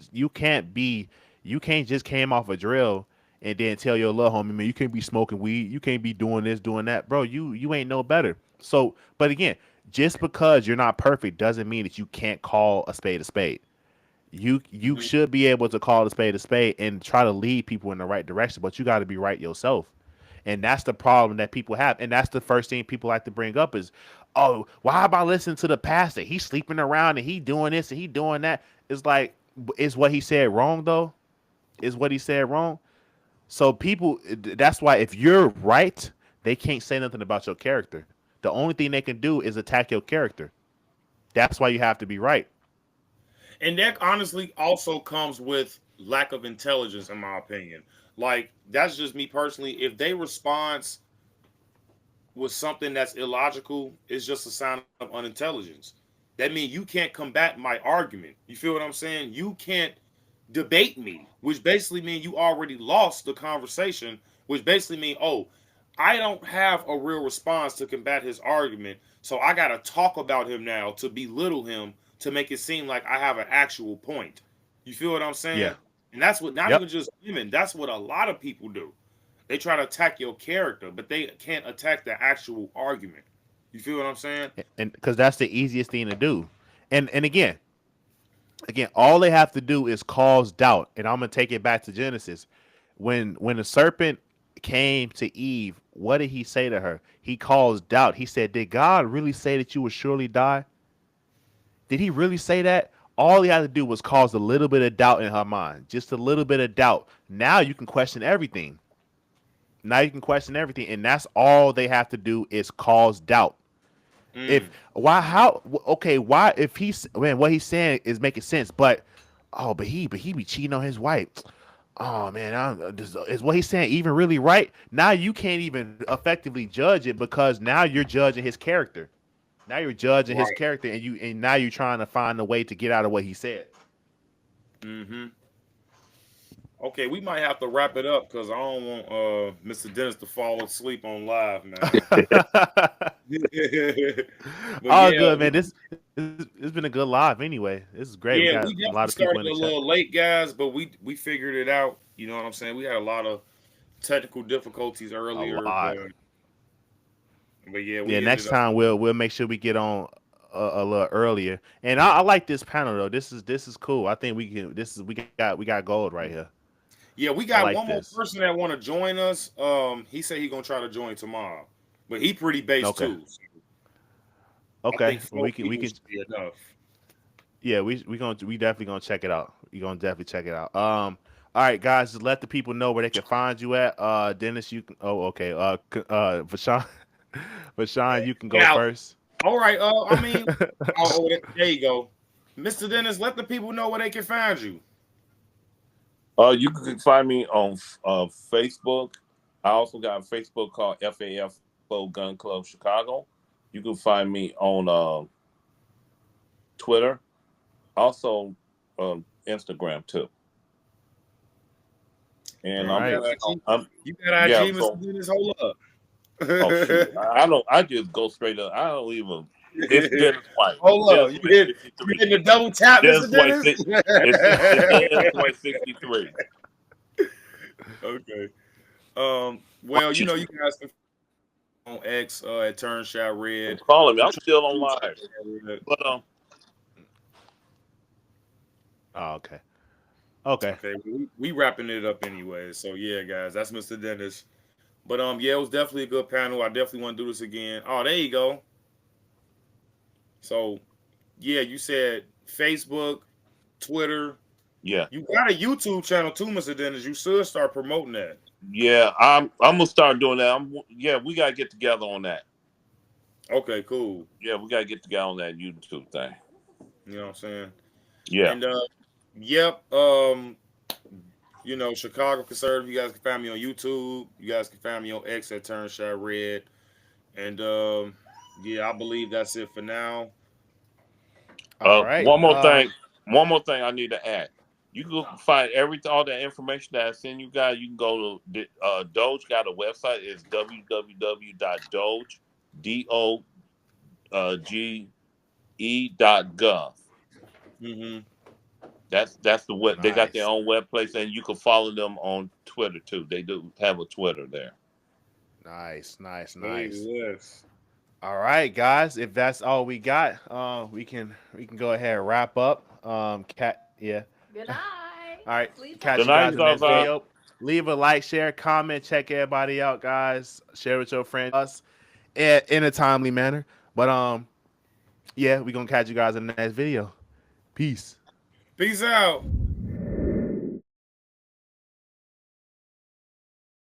just came off a drill and then tell your little homie, man, you can't be smoking weed, you can't be doing this, doing that, bro. You ain't no better. So, but again, just because you're not perfect doesn't mean that you can't call a spade a spade. You Mhm. should be able to call a spade and try to lead people in the right direction, but you got to be right yourself. And that's the problem that people have. And that's the first thing people like to bring up is, oh, why am I listening to the pastor? He's sleeping around and he doing this and he doing that. It's like, is what he said wrong though? Is what he said wrong? So people, that's why if you're right, they can't say nothing about your character. The only thing they can do is attack your character. That's why you have to be right. And that honestly also comes with lack of intelligence, in my opinion. Like, that's just me personally. If they response with something that's illogical, it's just a sign of unintelligence. That means you can't combat my argument. You feel what I'm saying? You can't debate me, which basically means you already lost the conversation, which basically means, oh, I don't have a real response to combat his argument. So I got to talk about him now to belittle him to make it seem like I have an actual point. You feel what I'm Yeah. saying? And that's what, not Yep. even just women, that's what a lot of people do. They try to attack your character, but they can't attack the actual argument. You feel what I'm saying? And because that's the easiest thing to do. And again, all they have to do is cause doubt. And I'm gonna take it back to Genesis. When the serpent came to Eve, what did he say to her? He caused doubt. He said, "Did God really say that you would surely die? Did he really say that?" All he had to do was cause a little bit of doubt in her mind, just a little bit of doubt. Now you can question everything. Now you can question everything, and that's all they have to do is cause doubt. If Mm, why how okay why if he's man what he's saying is making sense, but oh but he be cheating on his wife. Oh man, is what he's saying even really right? Now you can't even effectively judge it because now you're judging his character. Now you're judging his right. character, and now you're trying to find a way to get out of what he said. Mm-hmm. Okay, we might have to wrap it up because I don't want Mr. Dennis to fall asleep on live, man. But All yeah, good, man. This been a good live anyway. This is great. We yeah, got we a lot definitely of people started in the a chat. little late, guys, but we figured it out. You know what I'm saying? We had a lot of technical difficulties A earlier, lot. but yeah, Yeah, we ended next up. time we'll make sure we get on a little earlier. And I like this panel though. This is cool. I think we can. We got gold right here. Yeah, we I got like one more this. person that want to join us. He said he gonna try to join tomorrow, but he pretty base Okay. too. So I Okay. think Well, 4 we people can. should be enough. Yeah, we definitely gonna check it out. We gonna definitely check it out. All right, guys, just let the people know where they can find you at. Dennis, you can. Oh, okay. Vashawn, Vashawn, you can go Now, first. all right. I mean, there you go, Mr. Dennis. Let the people know where they can find you. You can find me on Facebook. I also got a Facebook called FAFO Gun Club Chicago. You can find me on Twitter, also Instagram too. And You All right. got IG. I'm You got yeah. IG, Mr. So Dennis. Hold up. shoot, I don't. I just go straight up. I don't even. It's Dennis White. Hold Dennis up. You White hit you 63. hitting the double tap, Dennis Mr. White. Dennis. It's Dennis White 63. Okay. Well, you know, you guys can on X at Turnshot Red. Calling me. I'm still on live. But Oh, okay. Okay. Okay, we wrapping it up anyway. So yeah, guys, that's Mr. Dennis. But yeah, it was definitely a good panel. I definitely want to do this again. Oh, there you go. So yeah, you said Facebook, Twitter. yeah. You got a YouTube channel too, Mr. Dennis. You should start promoting that. Yeah, I'm gonna start doing that. Yeah, we gotta get together on that. Okay, cool. Yeah, we gotta get together on that YouTube thing. You know what I'm saying? Yeah. And yep. You know, Chicago Conservative. You guys can find me on YouTube. You guys can find me on X at Turnshot Red. And yeah, I believe that's it for now. All right. One more thing. One more thing I need to add. You can find all that information that I send you guys. You can go to Doge got a website. It's www.doge.gov. Mm-hmm. That's the web. They got their Nice. own web place, and you can follow them on Twitter too. They do have a Twitter there. Nice. Nice. Hey, Nice. yes. All right, guys. If that's all we got, we can go ahead and wrap up. Cat. Yeah. Good night. All right. Sleep Catch Good you guys night, in the next Zaza. video. Leave a like, share, comment, check everybody out, guys. Share with your friends. Us in a timely manner. But yeah, we're gonna catch you guys in the next video. Peace. Peace out.